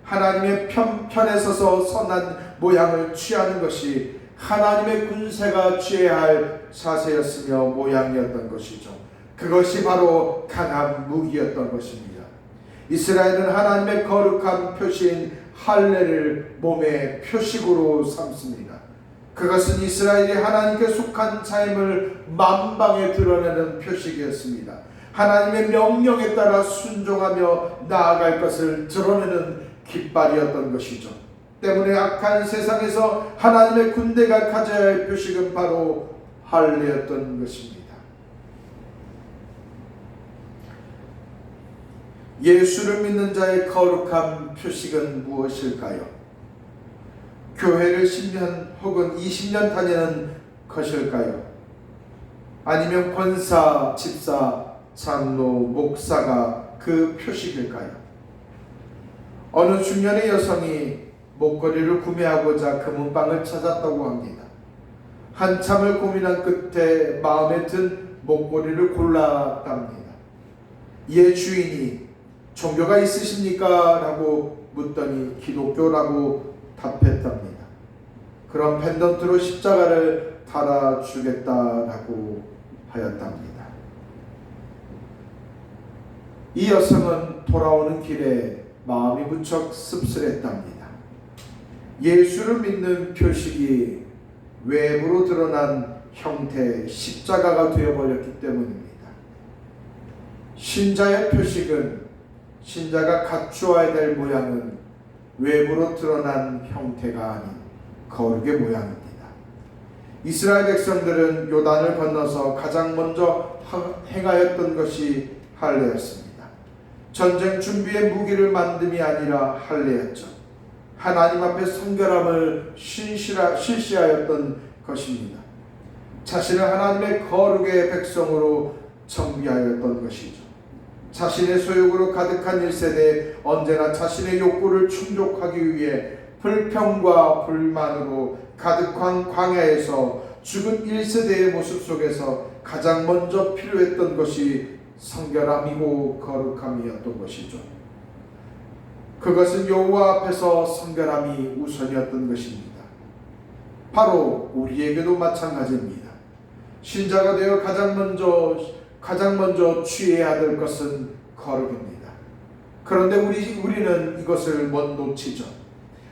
하나님의 편에 서서 선한 모양을 취하는 것이 하나님의 군사가 취해야 할 자세였으며 모양이었던 것이죠. 그것이 바로 강한 무기였던 것입니다. 이스라엘은 하나님의 거룩한 표시인 할례를 몸의 표식으로 삼습니다. 그것은 이스라엘이 하나님께 속한 자임을 만방에 드러내는 표식이었습니다. 하나님의 명령에 따라 순종하며 나아갈 것을 드러내는 깃발이었던 것이죠. 때문에 악한 세상에서 하나님의 군대가 가져야 할 표식은 바로 할례였던 것입니다. 예수를 믿는 자의 거룩한 표식은 무엇일까요? 교회를 10년 혹은 20년 다니는 것일까요? 아니면 권사, 집사, 장로, 목사가 그 표식일까요? 어느 중년의 여성이 목걸이를 구매하고자 금은방을 찾았다고 합니다. 한참을 고민한 끝에 마음에 든 목걸이를 골랐답니다. 이에 주인이 종교가 있으십니까? 라고 묻더니 기독교라고 답했답니다. 그럼 펜던트로 십자가를 달아주겠다라고 하였답니다. 이 여성은 돌아오는 길에 마음이 무척 씁쓸했답니다. 예수를 믿는 표식이 외부로 드러난 형태의 십자가가 되어버렸기 때문입니다. 신자의 표식은 신자가 갖추어야 될 모양은 외부로 드러난 형태가 아닌 거룩의 모양입니다. 이스라엘 백성들은 요단을 건너서 가장 먼저 행하였던 것이 할례였습니다. 전쟁 준비의 무기를 만듦이 아니라 할례였죠. 하나님 앞에 성결함을 실시하였던 것입니다. 자신을 하나님의 거룩의 백성으로 정비하였던 것이죠. 자신의 소욕으로 가득한 1세대에 언제나 자신의 욕구를 충족하기 위해 불평과 불만으로 가득한 광야에서 죽은 1세대의 모습 속에서 가장 먼저 필요했던 것이 성결함이고 거룩함이었던 것이죠. 그것은 여호와 앞에서 성결함이 우선이었던 것입니다. 바로 우리에게도 마찬가지입니다. 신자가 되어 가장 먼저 취해야 될 것은 거룩입니다. 그런데 우리는 이것을 놓치죠.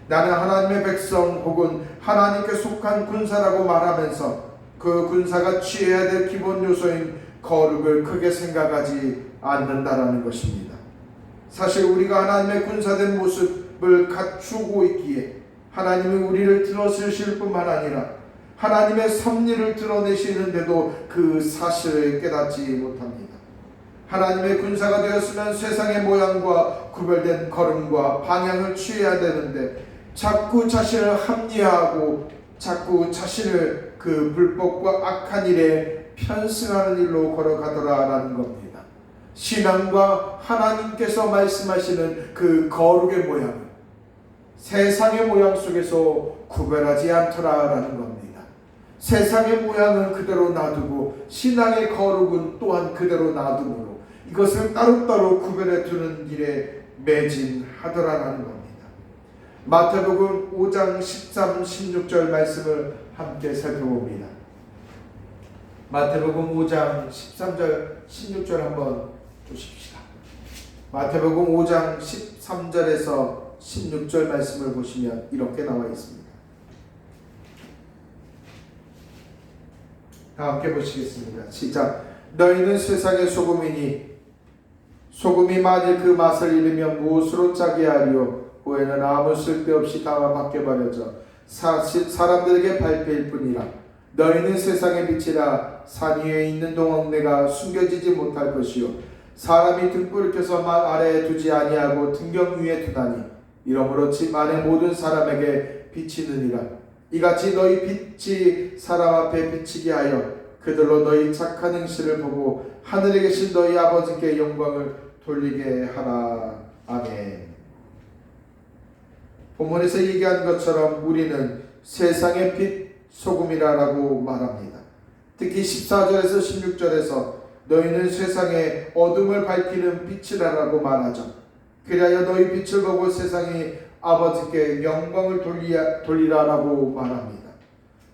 나는 하나님의 백성 혹은 하나님께 속한 군사라고 말하면서 그 군사가 취해야 될 기본 요소인 거룩을 크게 생각하지 않는다라는 것입니다. 사실 우리가 하나님의 군사된 모습을 갖추고 있기에 하나님이 우리를 들어주실 뿐만 아니라 하나님의 섭리를 드러내시는데도 그 사실을 깨닫지 못합니다. 하나님의 군사가 되었으면 세상의 모양과 구별된 걸음과 방향을 취해야 되는데 자꾸 자신을 합리화하고 자꾸 자신을 그 불법과 악한 일에 편승하는 일로 걸어가더라라는 겁니다. 신앙과 하나님께서 말씀하시는 그 거룩의 모양은 세상의 모양 속에서 구별하지 않더라라는 겁니다. 세상의 모양은 그대로 놔두고 신앙의 거룩은 또한 그대로 놔두므로 이것을 따로따로 구별해 두는 일에 매진하더라라는 겁니다. 마태복음 5장 13, 16절 말씀을 함께 살펴봅니다. 마태복음 5장 13절, 16절 한번 보십시다. 마태복음 5장 13절에서 16절 말씀을 보시면 이렇게 나와 있습니다. 다 함께 보시겠습니다. 시작. 너희는 세상의 소금이니 소금이 만일 그 맛을 잃으면 무엇으로 짜게 하리요? 후에는 아무 쓸데없이 다 밖에 버려져 사람들에게 밟힐 뿐이라. 너희는 세상의 빛이라. 산 위에 있는 동네가 숨겨지지 못할 것이요 사람이 등불을 켜서 만 아래에 두지 아니하고 등경 위에 두다니 이러므로 집 안에 모든 사람에게 비치느니라. 이같이 너희 빛이 사람 앞에 비치게 하여 그들로 너희 착한 행실을 보고 하늘에 계신 너희 아버지께 영광을 돌리게 하라. 아멘. 본문에서 얘기한 것처럼 우리는 세상의 빛 소금이라고 말합니다. 특히 14절에서 16절에서 너희는 세상의 어둠을 밝히는 빛이라고 말하죠. 그리하여 너희 빛을 보고 세상이 아버지께 영광을 돌리라라고 말합니다.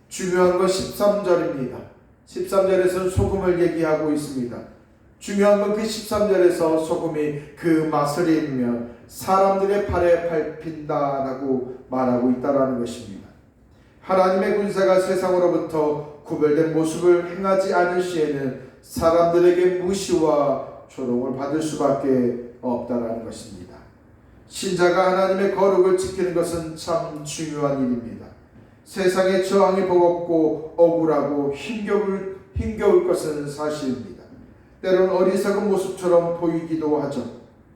중요한 건 13절입니다. 13절에서는 소금을 얘기하고 있습니다. 중요한 건 그 13절에서 소금이 그 맛을 잃으며 사람들의 발에 밟힌다라고 말하고 있다라는 것입니다. 하나님의 군사가 세상으로부터 구별된 모습을 행하지 않을 시에는 사람들에게 무시와 조롱을 받을 수밖에 없다라는 것입니다. 신자가 하나님의 거룩을 지키는 것은 참 중요한 일입니다. 세상의 저항이 버겁고 억울하고 힘겨울 것은 사실입니다. 때론 어리석은 모습처럼 보이기도 하죠.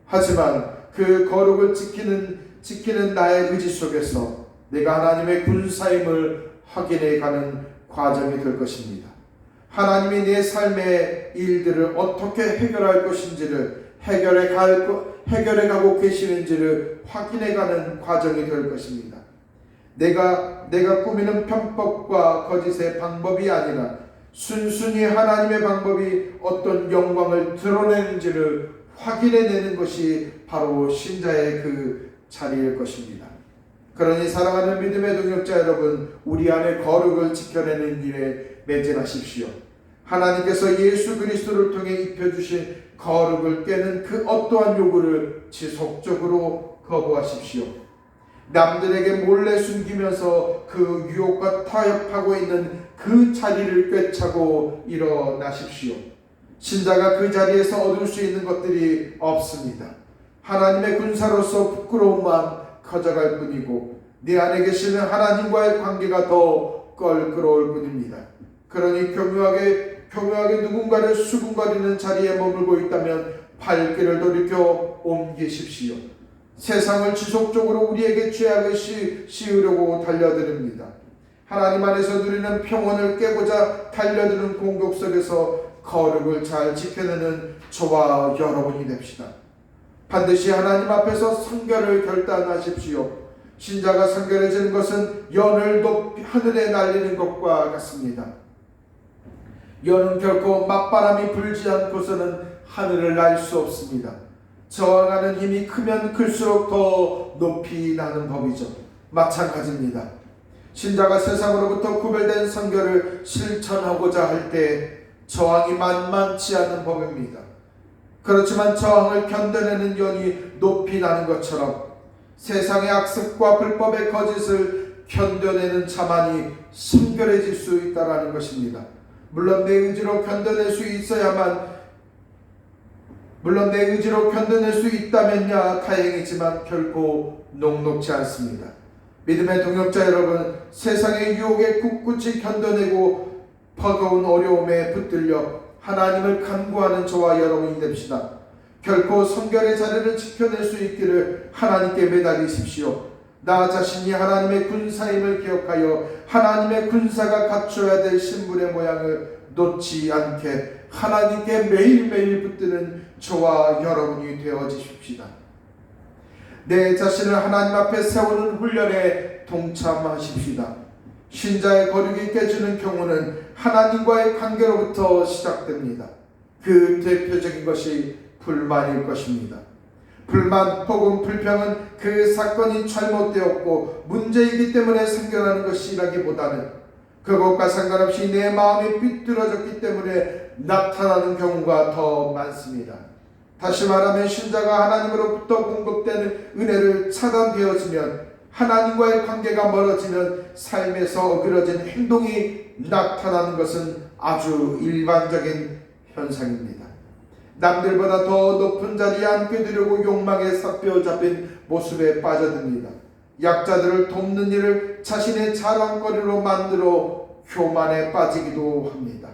하지만 그 거룩을 지키는 나의 의지 속에서 내가 하나님의 군사임을 확인해 가는 과정이 될 것입니다. 하나님이 내 삶의 일들을 어떻게 해결할 것인지를 해결해 가고 계시는지를 확인해 가는 과정이 될 것입니다. 내가 꾸미는 편법과 거짓의 방법이 아니라 순순히 하나님의 방법이 어떤 영광을 드러내는지를 확인해내는 것이 바로 신자의 그 자리일 것입니다. 그러니 사랑하는 믿음의 동역자 여러분, 우리 안에 거룩을 지켜내는 일에 매진하십시오. 하나님께서 예수 그리스도를 통해 입혀주신 거룩을 깨는 그 어떠한 요구를 지속적으로 거부하십시오. 남들에게 몰래 숨기면서 그 유혹과 타협하고 있는 그 자리를 꿰차고 일어나십시오. 신자가 그 자리에서 얻을 수 있는 것들이 없습니다. 하나님의 군사로서 부끄러움만 커져갈 뿐이고 내 안에 계시는 하나님과의 관계가 더 껄끄러울 뿐입니다. 그러니 교묘하게 누군가를 수군거리는 자리에 머물고 있다면 발길을 돌이켜 옮기십시오. 세상을 지속적으로 우리에게 죄악을 씌우려고 달려듭니다. 하나님 안에서 누리는 평온을 깨고자 달려드는 공격 속에서 거룩을 잘 지켜내는 저와 여러분이 됩시다. 반드시 하나님 앞에서 성결을 결단하십시오. 신자가 성결해지는 것은 연을 높이 하늘에 날리는 것과 같습니다. 연은 결코 맞바람이 불지 않고서는 하늘을 날 수 없습니다. 저항하는 힘이 크면 클수록 더 높이 나는 법이죠. 마찬가지입니다. 신자가 세상으로부터 구별된 성결을 실천하고자 할 때 저항이 만만치 않은 법입니다. 그렇지만 저항을 견뎌내는 연이 높이 나는 것처럼 세상의 악습과 불법의 거짓을 견뎌내는 자만이 성결해질 수 있다는 것입니다. 물론 내 의지로 견뎌낼 수 있다면야 다행이지만 결코 녹록지 않습니다. 믿음의 동역자 여러분, 세상의 유혹에 굳굳이 견뎌내고 버거운 어려움에 붙들려 하나님을 간구하는 저와 여러분이 됩시다. 결코 성결의 자리를 지켜낼 수 있기를 하나님께 매달리십시오. 나 자신이 하나님의 군사임을 기억하여 하나님의 군사가 갖춰야 될 신분의 모양을 놓지 않게 하나님께 매일매일 붙드는 저와 여러분이 되어지십시다. 내 자신을 하나님 앞에 세우는 훈련에 동참하십시다. 신자의 거룩이 깨지는 경우는 하나님과의 관계로부터 시작됩니다. 그 대표적인 것이 불만일 것입니다. 불만 혹은 불평은 그 사건이 잘못되었고 문제이기 때문에 생겨나는 것이라기보다는 그것과 상관없이 내 마음이 삐뚤어졌기 때문에 나타나는 경우가 더 많습니다. 다시 말하면 신자가 하나님으로부터 공급되는 은혜를 차단되어지면 하나님과의 관계가 멀어지면 삶에서 어그러진 행동이 나타나는 것은 아주 일반적인 현상입니다. 남들보다 더 높은 자리에 앉게 되려고 욕망에 사로잡힌 모습에 빠져듭니다. 약자들을 돕는 일을 자신의 자랑거리로 만들어 교만에 빠지기도 합니다.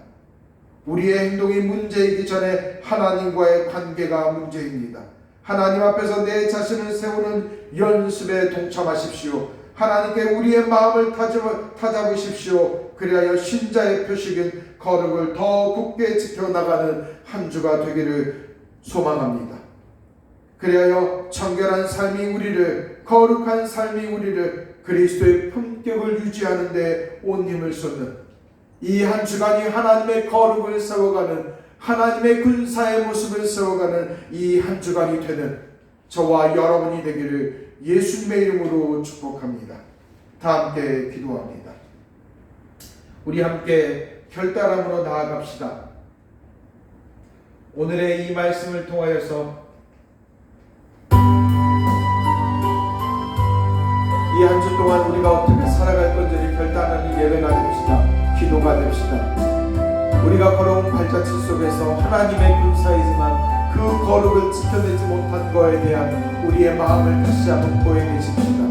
우리의 행동이 문제이기 전에 하나님과의 관계가 문제입니다. 하나님 앞에서 내 자신을 세우는 연습에 동참하십시오. 하나님께 우리의 마음을 다잡으십시오. 그리하여 신자의 표식인 거룩을 더 굳게 지켜나가는 한 주가 되기를 소망합니다. 그리하여 정결한 삶이 우리를, 거룩한 삶이 우리를 그리스도의 품격을 유지하는 데 온 힘을 쏟는 이 한 주간이 하나님의 거룩을 세워가는, 하나님의 군사의 모습을 세워가는 이 한 주간이 되는 저와 여러분이 되기를 예수님의 이름으로 축복합니다. 다 함께 기도합니다. 우리 함께 결단함으로 나아갑시다. 오늘의 이 말씀을 통하여서 이 한 주 동안 우리가 어떻게 살아갈 건지를 결단하는 예배가 됩시다. 기도가 됩시다. 우리가 걸어온 발자취 속에서 하나님의 군사이지만 그 거룩을 지켜내지 못한 것에 대한 우리의 마음을 다시 한번 고해내십시다.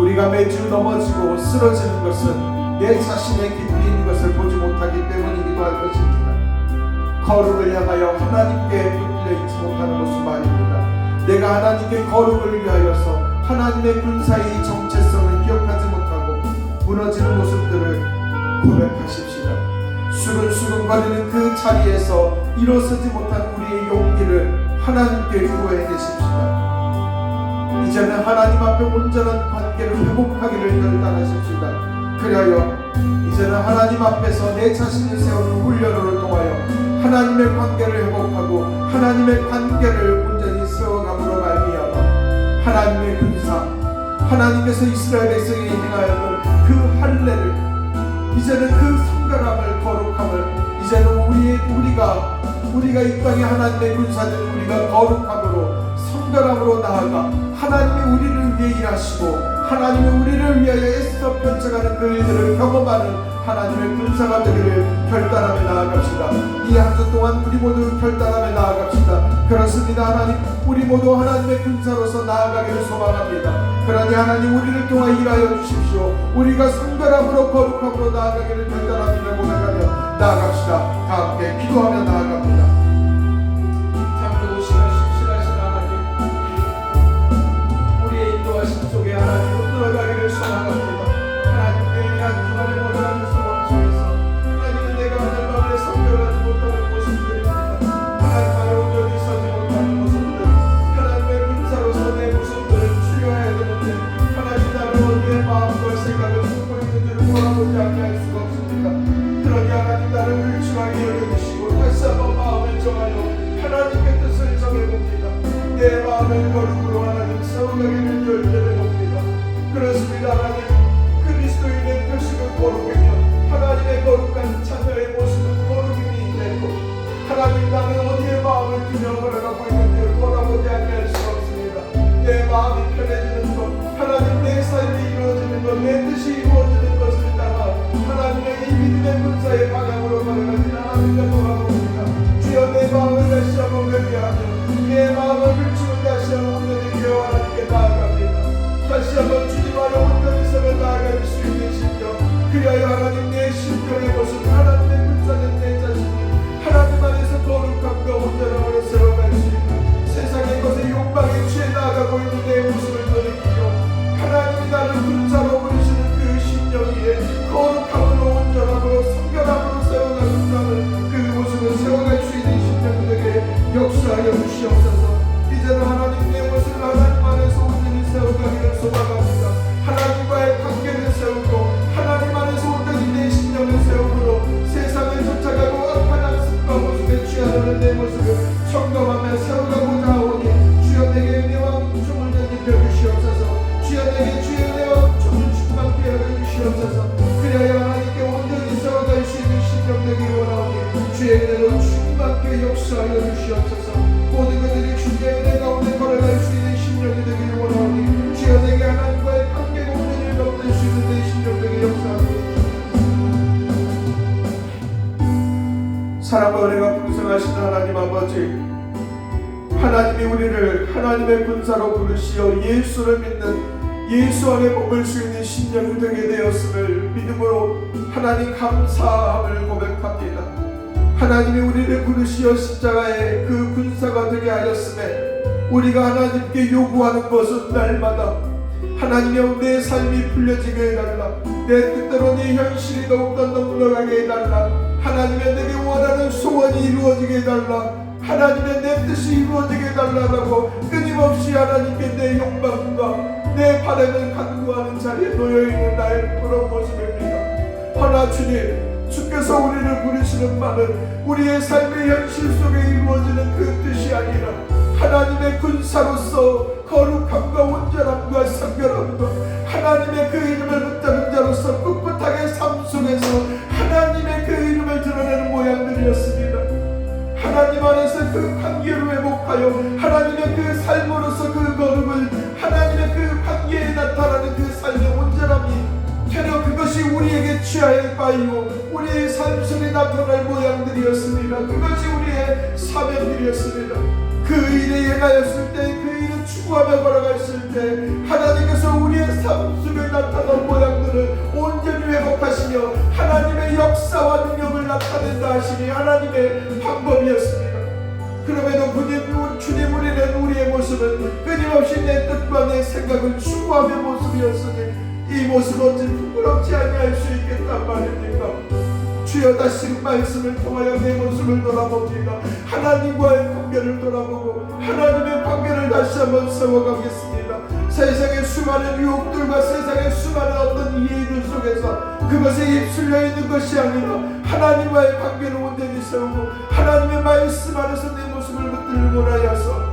우리가 매주 넘어지고 쓰러지는 것은 내 자신의 깊이 있는 것을 보지 못하기 때문이기도 할 것입니다. 거룩을 향하여 하나님께 붙들려 있지 못하는 것은 말입니다. 내가 하나님께 거룩을 위하여서 하나님의 군사의 정체성을 기억하지 못하고 무너지는 모습들을 고백하십시다. 수근수근거리는 그 자리에서 일어서지 못한 우리의 용기를 하나님께 구해내십시다. 이제는 하나님 앞에 온전한 관계를 회복하기를 결단하십시다. 그리하여 이제는 하나님 앞에서 내 자신을 세우는 훈련을 통하여 하나님의 관계를 회복하고 하나님의 관계를 온전히 세워감으로 말미암아 하나님의 군사, 하나님께서 이스라엘 백성에게 행하였던 그 할례를, 이제는 그 성결함을, 거룩함을, 이제는 우리가 이 땅에 하나님의 군사된 우리가 거룩함으로, 성결함으로 나아가 하나님이 우리를 위해 일하시고 하나님이 우리를 위하여 애써 펼쳐가는 그 일들을 경험하는 하나님의 군사가 되기를 결단하며 나아갑시다. 이 한 주 동안 우리 모두 결단하며 나아갑시다. 그렇습니다. 하나님, 우리 모두 하나님의 군사로서 나아가기를 소망합니다. 그러니 하나님, 우리를 통하여 일하여 주십시오. 우리가 성결함으로 거룩함으로 나아가기를 결단하며 고백하며 나아갑시다. 다 함께 기도하며 나아갑니다. 참 좋으시고 신실하신 하나님, 우리의 인도하신 속에 하나님으로 들어가기를 소망합니다. 하나님께 한 주간의 모든 상황 속에서 하나님은 내가 하늘 마음에 성결하지 못하는 모습들입니다. 하나님 안에 온전히 서지 못하는 모습들, 하나님의 군사로서 내 모습들을 추려야 되는데 하나님, 나를 어디에 마음과 생각을 품고 있는지를 돌아보지 않게 할 수가 없습니다. 그러니 하나님, 나를 물중하게 여겨주시고 다시 한번 마음을 정하여 하나님의 뜻을 정해봅니다. 내 마음을 거룩으로 하나님 세워가기를 결정해봅니다. 그렇습니다. 하나님, 그리스도인의 표식은 거룩이며 하나님의 거룩한 자녀의 모습은 거룩임이 되고, 하나님, 나는 어디에 마음을 두며 걸어가고 있는지를 돌아보지 않게 할 수가 없습니다. 내 마음이 편해지는 것, 하나님, 내 삶이 이루어지는 것, 내 뜻이 이루어지는 것을 따라 하나님의 이 믿음의 군사의 방향으로 걸어가는 하나님과 돌아봅니다. 주여, 내 마음을 다시 한번 회개하며 내 마음을 불치고 다시 한번 온전히 기어 하나님께 나아갑니다. 다시 한번 주님 안에 온전히 서며 나아갈 수 있는 심령, 그리하여 하나님, 내 심령의 모습, 하나님의 군사된 내 자신이 하나님 안에서 거룩함과 온전함으로 세워갈 수 있는, 세상의 것에 욕망에 취해 나아가고 있는 내 모습을 돌이키고 하나님이 나를 군사로 부르시는 그 심령 위에 거룩함으로, 온전함으로, 성결함으로 세워가는 나는 그 모습을 세워갈 수 있는 심령들에게 역사하여 주시옵소서. 이제는 하나님, 내 모습을 하나님 안에서 온전히 세워가기를 소망합니다. 하나님과의 관계를 세우고 하나님 안에서 온전히 내 심령을 세우므로 세상을 쫓아가고 악한 학습과 모습에 취하려는 내 모습을 청감하며 세워가고자 하오니, 주여 내게 은혜와 은총을 덧입혀 주시옵소서. 주여 내게 주의 은혜와 은총을 충만케 하여 주시옵소서. 그리하여 하나님께 온전히 세워갈 수 있는 심령 되기를 원하오니 주의 은혜로 충만케 역사하여 주시옵소서. 모든 것들이 주의 은혜 가운데 걸어갈 수 있는 심령이 되기를 원하오니 주여 내게 하나님 사랑과 은혜가 풍성하신 하나님 아버지, 하나님이 우리를 하나님의 군사로 부르시어 예수를 믿는 예수 안에 머물 수 있는 신령이 되게 되었음을 믿음으로 하나님 감사함을 고백합니다. 하나님이 우리를 부르시어 십자가의 그 군사가 되게 하였음에 우리가 하나님께 요구하는 것은 날마다 하나님의 내 삶이 풀려지게 해달라, 내 뜻대로 내 현실이 더욱더 넉넉하게 해달라, 하나님의 내게 원하는 소원이 이루어지게 해달라, 하나님의 내 뜻이 이루어지게 해달라고 끊임없이 하나님께 내 욕망과 내 바람을 간구하는 자리에 놓여있는 나의 부끄러운 모습입니다. 허나 주님, 주께서 우리를 부르시는 말은 우리의 삶의 현실 속에 이루어지는 그 뜻이 아니라 하나님의 군사로서 거룩함과 온전함과 성결함과 하나님의 그 이름을 붙잡은 자로서 꿋꿋하게 삶 속에서 하나님의 그 이름을 드러내는 모양들이었습니다. 하나님 안에서 그 관계를 회복하여 하나님의 그 삶으로서 그 거룩을, 하나님의 그 관계에 나타나는 그 삶의 온전함이 되려 그것이 우리에게 취할 바이고 우리의 삶 속에 나타날 모양들이었습니다. 그것이 우리의 사명들이었습니다. 그 일에 행하였을 때, 그 일을 추구하며 걸어갔을 때 하나님께서 우리의 삶 속에 나타난 모양들을 온전히 회복하시며 하나님의 역사와 능력을 나타낸다 하시니 하나님의 방법이었습니다. 그럼에도 주님, 우리는 우리의 모습은 끊임없이 내 뜻과 내 생각을 추구하며 모습이었으니 이 모습 어찌 부끄럽지 아니할 수 있겠단 말입니까? 주여, 다시 말씀을 통하여 내 모습을 돌아봅니다. 하나님과의 관계를 돌아보고 하나님의 관계를 다시 한번 세워가겠습니다. 세상의 수많은 유혹들과 세상의 수많은 어떤 이해들 속에서 그것에 휩쓸려 있는 것이 아니라 하나님과의 관계를 온전히 세우고 하나님의 말씀 안에서 내 모습을 붙들고 하여서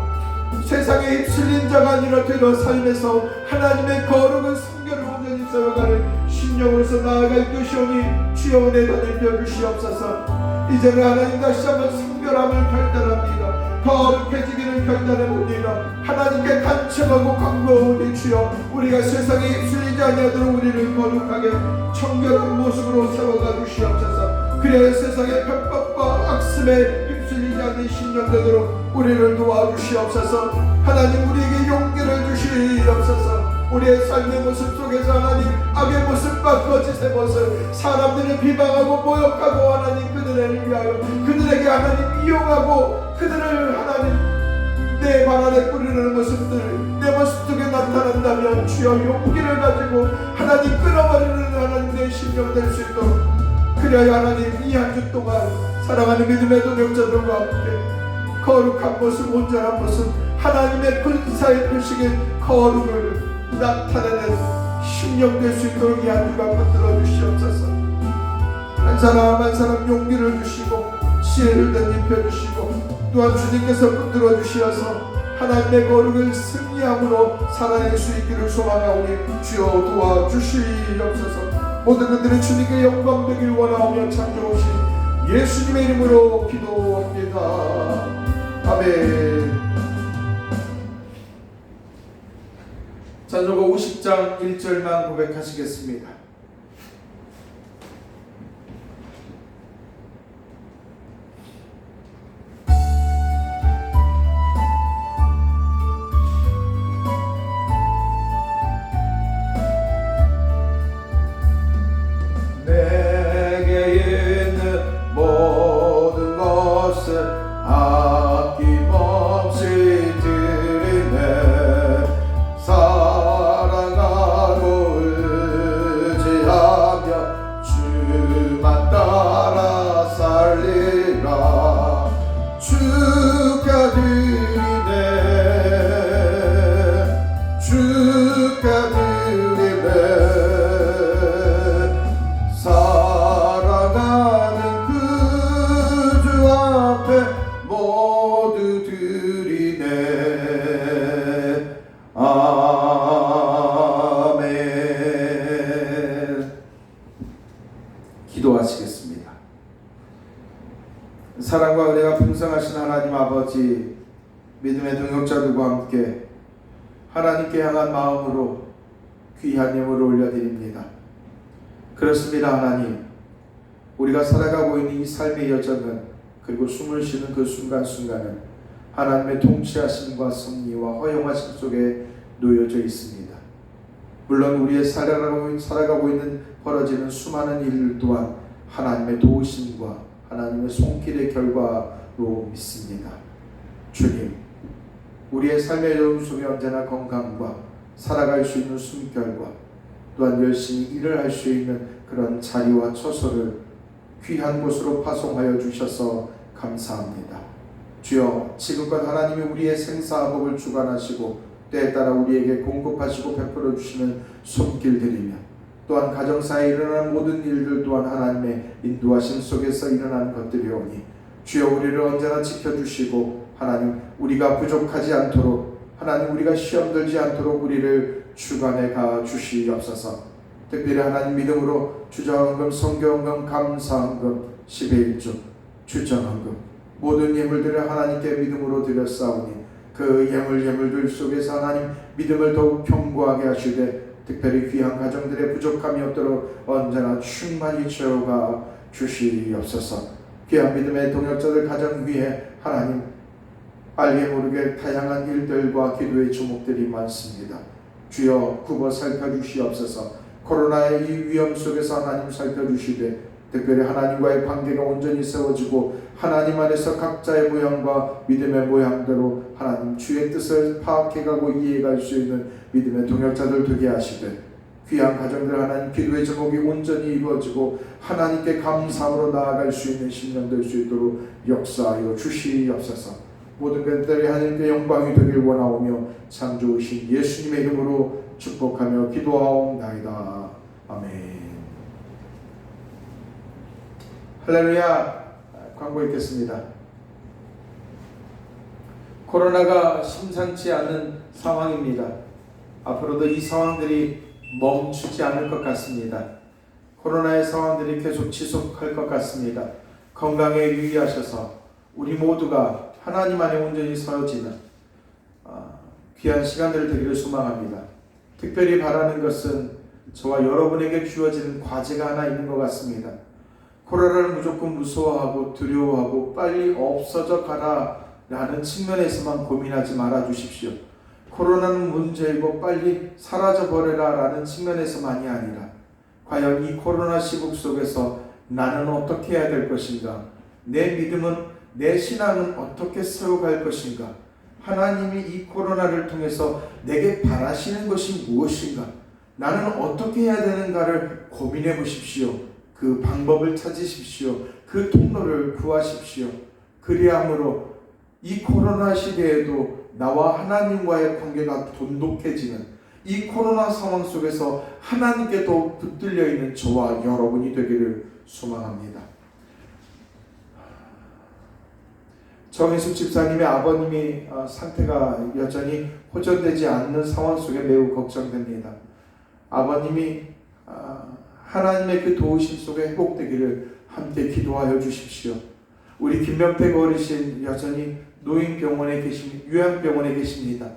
세상에 휩쓸린 자가 아니라 되려 삶에서 하나님의 거룩은 성결을 온전히 세워가는 신령으로서 나아갈 것이오니 주여 은혜 더늘 주시옵소서. 이제는 하나님 다시 한번 성결함을 결단합니다. 거룩해지기를 결단해봅니다. 하나님께 간청하고 간구하오니 주여, 우리가 세상에 휩쓸리지 아니하도록 우리를 거룩하게 청결한 모습으로 세워가 주시옵소서. 그래야 세상의 편법과 악습에 휩쓸리지 않는 신령 되도록 우리를 도와주시옵소서. 하나님, 우리에게 용기를 주시옵소서. 우리의 삶의 모습 속에서 하나님, 악의 모습과 거짓의 모습, 사람들을 비방하고 모욕하고 하나님 그들을 위하여 그들에게 하나님 이용하고 그들을 하나님 내 발 아래 뿌리는 모습들 내 모습 속에 나타난다면 주여 용기를 가지고 하나님 끊어버리는 하나님 내 심령 될 수 있도록, 그래야 하나님 이 한 주 동안 사랑하는 믿음의 동역자들과 함께 거룩한 모습, 온전한 모습, 하나님의 군사의 표식인 거룩을 나타내는 심령 될 수 있도록 이 한 주간 붙들어 주시옵소서. 한 사람 한 사람 용기를 주시고 지혜를 덧입혀 주시고 또한 주님께서 붙들어 주시어서 하나님의 거룩을 승리함으로 살아낼 수 있기를 소망하오니 주여 도와주시옵소서. 모든 것들이 주님께 영광 되길 원하오며 창조오신 예수님의 이름으로 기도합니다. 아멘. 찬송가 50장 1절만 고백하시겠습니다. 내게 있는 모든 것을 아낌없이 드리네. 사랑하고 의지하며 주만 따라 살리라. 주께 드리네. 주께 드리네. 사랑하는 그 주 앞에 모두 드리네. 아멘. 기도하시겠습니다. 사랑과 은혜가 풍성하신 하나님 아버지, 믿음의 동역자들과 함께 하나님께 향한 마음으로 귀한 예물을 올려드립니다. 그렇습니다. 하나님, 우리가 살아가고 있는 이 삶의 여정은 그리고 숨을 쉬는 그 순간순간은 하나님의 통치하심과 섭리와 허용하심 속에 놓여져 있습니다. 물론 우리의 살아가고 있는 벌어지는 수많은 일들 또한 하나님의 도우심과 하나님의 손길의 결과로 믿습니다. 주님, 우리의 삶의 여정 속에 언제나 건강과 살아갈 수 있는 숨결과 또한 열심히 일을 할 수 있는 그런 자리와 처소를 귀한 곳으로 파송하여 주셔서 감사합니다. 주여, 지금껏 하나님이 우리의 생사화복을 주관하시고 때에 따라 우리에게 공급하시고 베풀어 주시는 손길들이며 또한 가정사에 일어나는 모든 일들 또한 하나님의 인도하심 속에서 일어나는 것들이오니 주여, 우리를 언제나 지켜주시고 하나님, 우리가 부족하지 않도록, 하나님, 우리가 시험 들지 않도록 우리를 주관해 가 주시옵소서. 특별히 하나님, 믿음으로 주정헌금, 성경헌금, 감사헌금, 11조, 주정헌금 모든 예물들을 하나님께 믿음으로 드렸사오니 그 예물들 속에서 하나님, 믿음을 더욱 견고하게 하시되 특별히 귀한 가정들의 부족함이 없도록 언제나 충만히 채워가 주시옵소서. 귀한 믿음의 동역자들 가정 위에 하나님, 알게 모르게 다양한 일들과 기도의 제목들이 많습니다. 주여, 굽어 살펴주시옵소서. 코로나의 이 위험 속에서 하나님 살펴주시되 특별히 하나님과의 관계가 온전히 세워지고 하나님 안에서 각자의 모양과 믿음의 모양대로 하나님 주의 뜻을 파악해가고 이해할 수 있는 믿음의 동역자들 되게 하시되 귀한 가정들 하나님 기도의 제목이 온전히 이루어지고 하나님께 감사함으로 나아갈 수 있는 신령 될 수 있도록 역사하여 주시옵소서. 모든 것들이 하나님께 영광이 되길 원하오며 참 좋으신 예수님의 이름으로 축복하며 기도하옵나이다. 아멘. 할렐루야. 광고 읽겠습니다. 코로나가 심상치 않은 상황입니다. 앞으로도 이 상황들이 멈추지 않을 것 같습니다. 코로나의 상황들이 계속 지속할 것 같습니다. 건강에 유의하셔서 우리 모두가 하나님 안에 온전히 서지는 귀한 시간들 되기를 소망합니다. 특별히 바라는 것은 저와 여러분에게 주어지는 과제가 하나 있는 것 같습니다. 코로나를 무조건 무서워하고 두려워하고 빨리 없어져 가라 라는 측면에서만 고민하지 말아 주십시오. 코로나는 문제이고 빨리 사라져 버려라 라는 측면에서만이 아니라 과연 이 코로나 시국 속에서 나는 어떻게 해야 될 것인가? 내 믿음은, 내 신앙은 어떻게 세워갈 것인가? 하나님이 이 코로나를 통해서 내게 바라시는 것이 무엇인가? 나는 어떻게 해야 되는가를 고민해 보십시오. 그 방법을 찾으십시오. 그 통로를 구하십시오. 그리함으로 이 코로나 시대에도 나와 하나님과의 관계가 돈독해지는 이 코로나 상황 속에서 하나님께 더 붙들려 있는 저와 여러분이 되기를 소망합니다. 정혜숙 집사님의 아버님이 상태가 여전히 호전되지 않는 상황 속에 매우 걱정됩니다. 아버님이 하나님의 그 도우심 속에 회복되기를 함께 기도하여 주십시오. 우리 김명택 어르신 여전히 노인병원에 요양병원에 계십니다.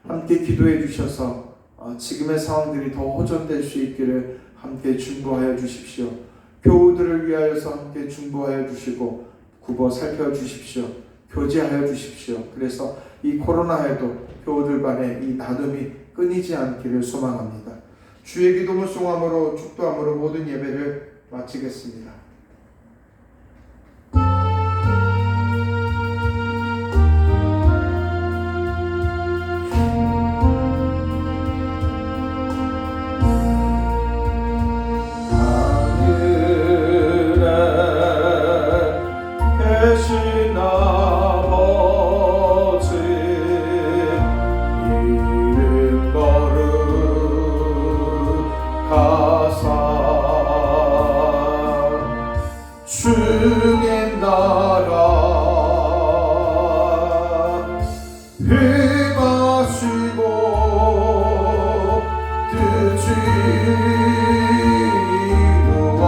함께 기도해 주셔서 지금의 상황들이 더 호전될 수 있기를 함께 중보하여 주십시오. 교우들을 위하여서 함께 중보하여 주시고 굽어 살펴주십시오. 교제하여 주십시오. 그래서 이 코로나에도 교우들 간의 이 나눔이 끊이지 않기를 소망합니다. 주의 기도문 송함으로 축도함으로 모든 예배를 마치겠습니다. 주님 나라 힘하시고 뜻이 이루어지나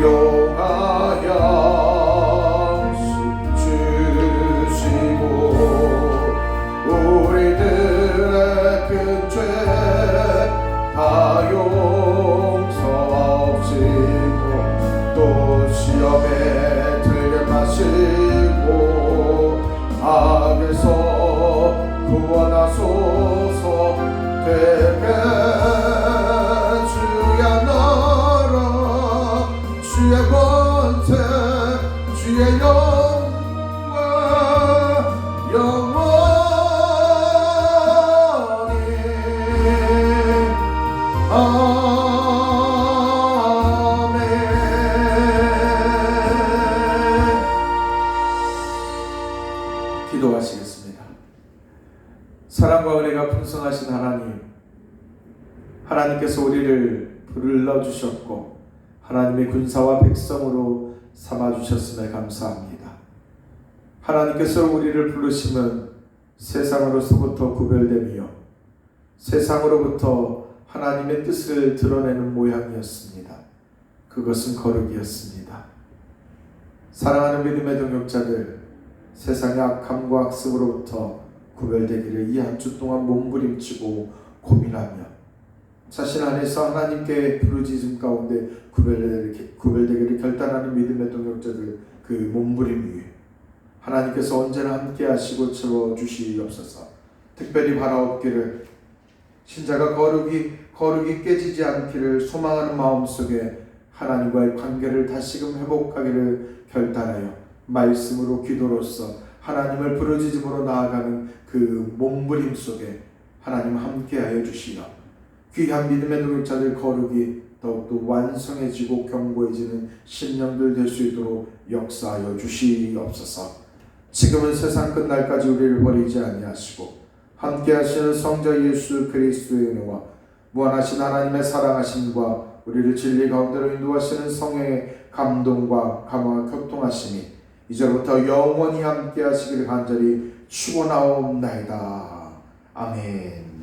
일용하여 주시고 우리들의 큰 죄 기도하시겠습니다. 사랑과 은혜가 풍성하신 하나님께서 우리를 불러주셨고 하나님의 군사와 백성으로 삼아주셨음에 감사합니다. 하나님께서 우리를 부르심은 세상으로서부터 구별되며 세상으로부터 하나님의 뜻을 드러내는 모양이었습니다. 그것은 거룩이었습니다. 사랑하는 믿음의 동역자들, 세상의 악함과 악습으로부터 구별되기를 이 한 주 동안 몸부림치고 고민하며 자신 안에서 하나님께 부르짖음 가운데 구별되기를 결단하는 믿음의 동역자들, 그 몸부림 위에 하나님께서 언제나 함께 하시고 채워주시옵소서. 특별히 바라옵기를 신자가 거룩이 깨지지 않기를 소망하는 마음속에 하나님과의 관계를 다시금 회복하기를 결단하여 말씀으로 기도로서 하나님을 부르짖음으로 나아가는 그 몸부림 속에 하나님 함께하여 주시어 귀한 믿음의 동역자들 거룩이 더욱더 완성해지고 견고해지는 심령들 될 수 있도록 역사하여 주시옵소서. 지금은 세상 끝날까지 우리를 버리지 아니하시고 함께하시는 성자 예수 그리스도의 은혜와 무한하신 하나님의 사랑하심과 우리를 진리 가운데로 인도하시는 성령의 감동과 감화와 교통하심이 이제부터 영원히 함께하시기를 간절히 축원하옵나이다. 아멘.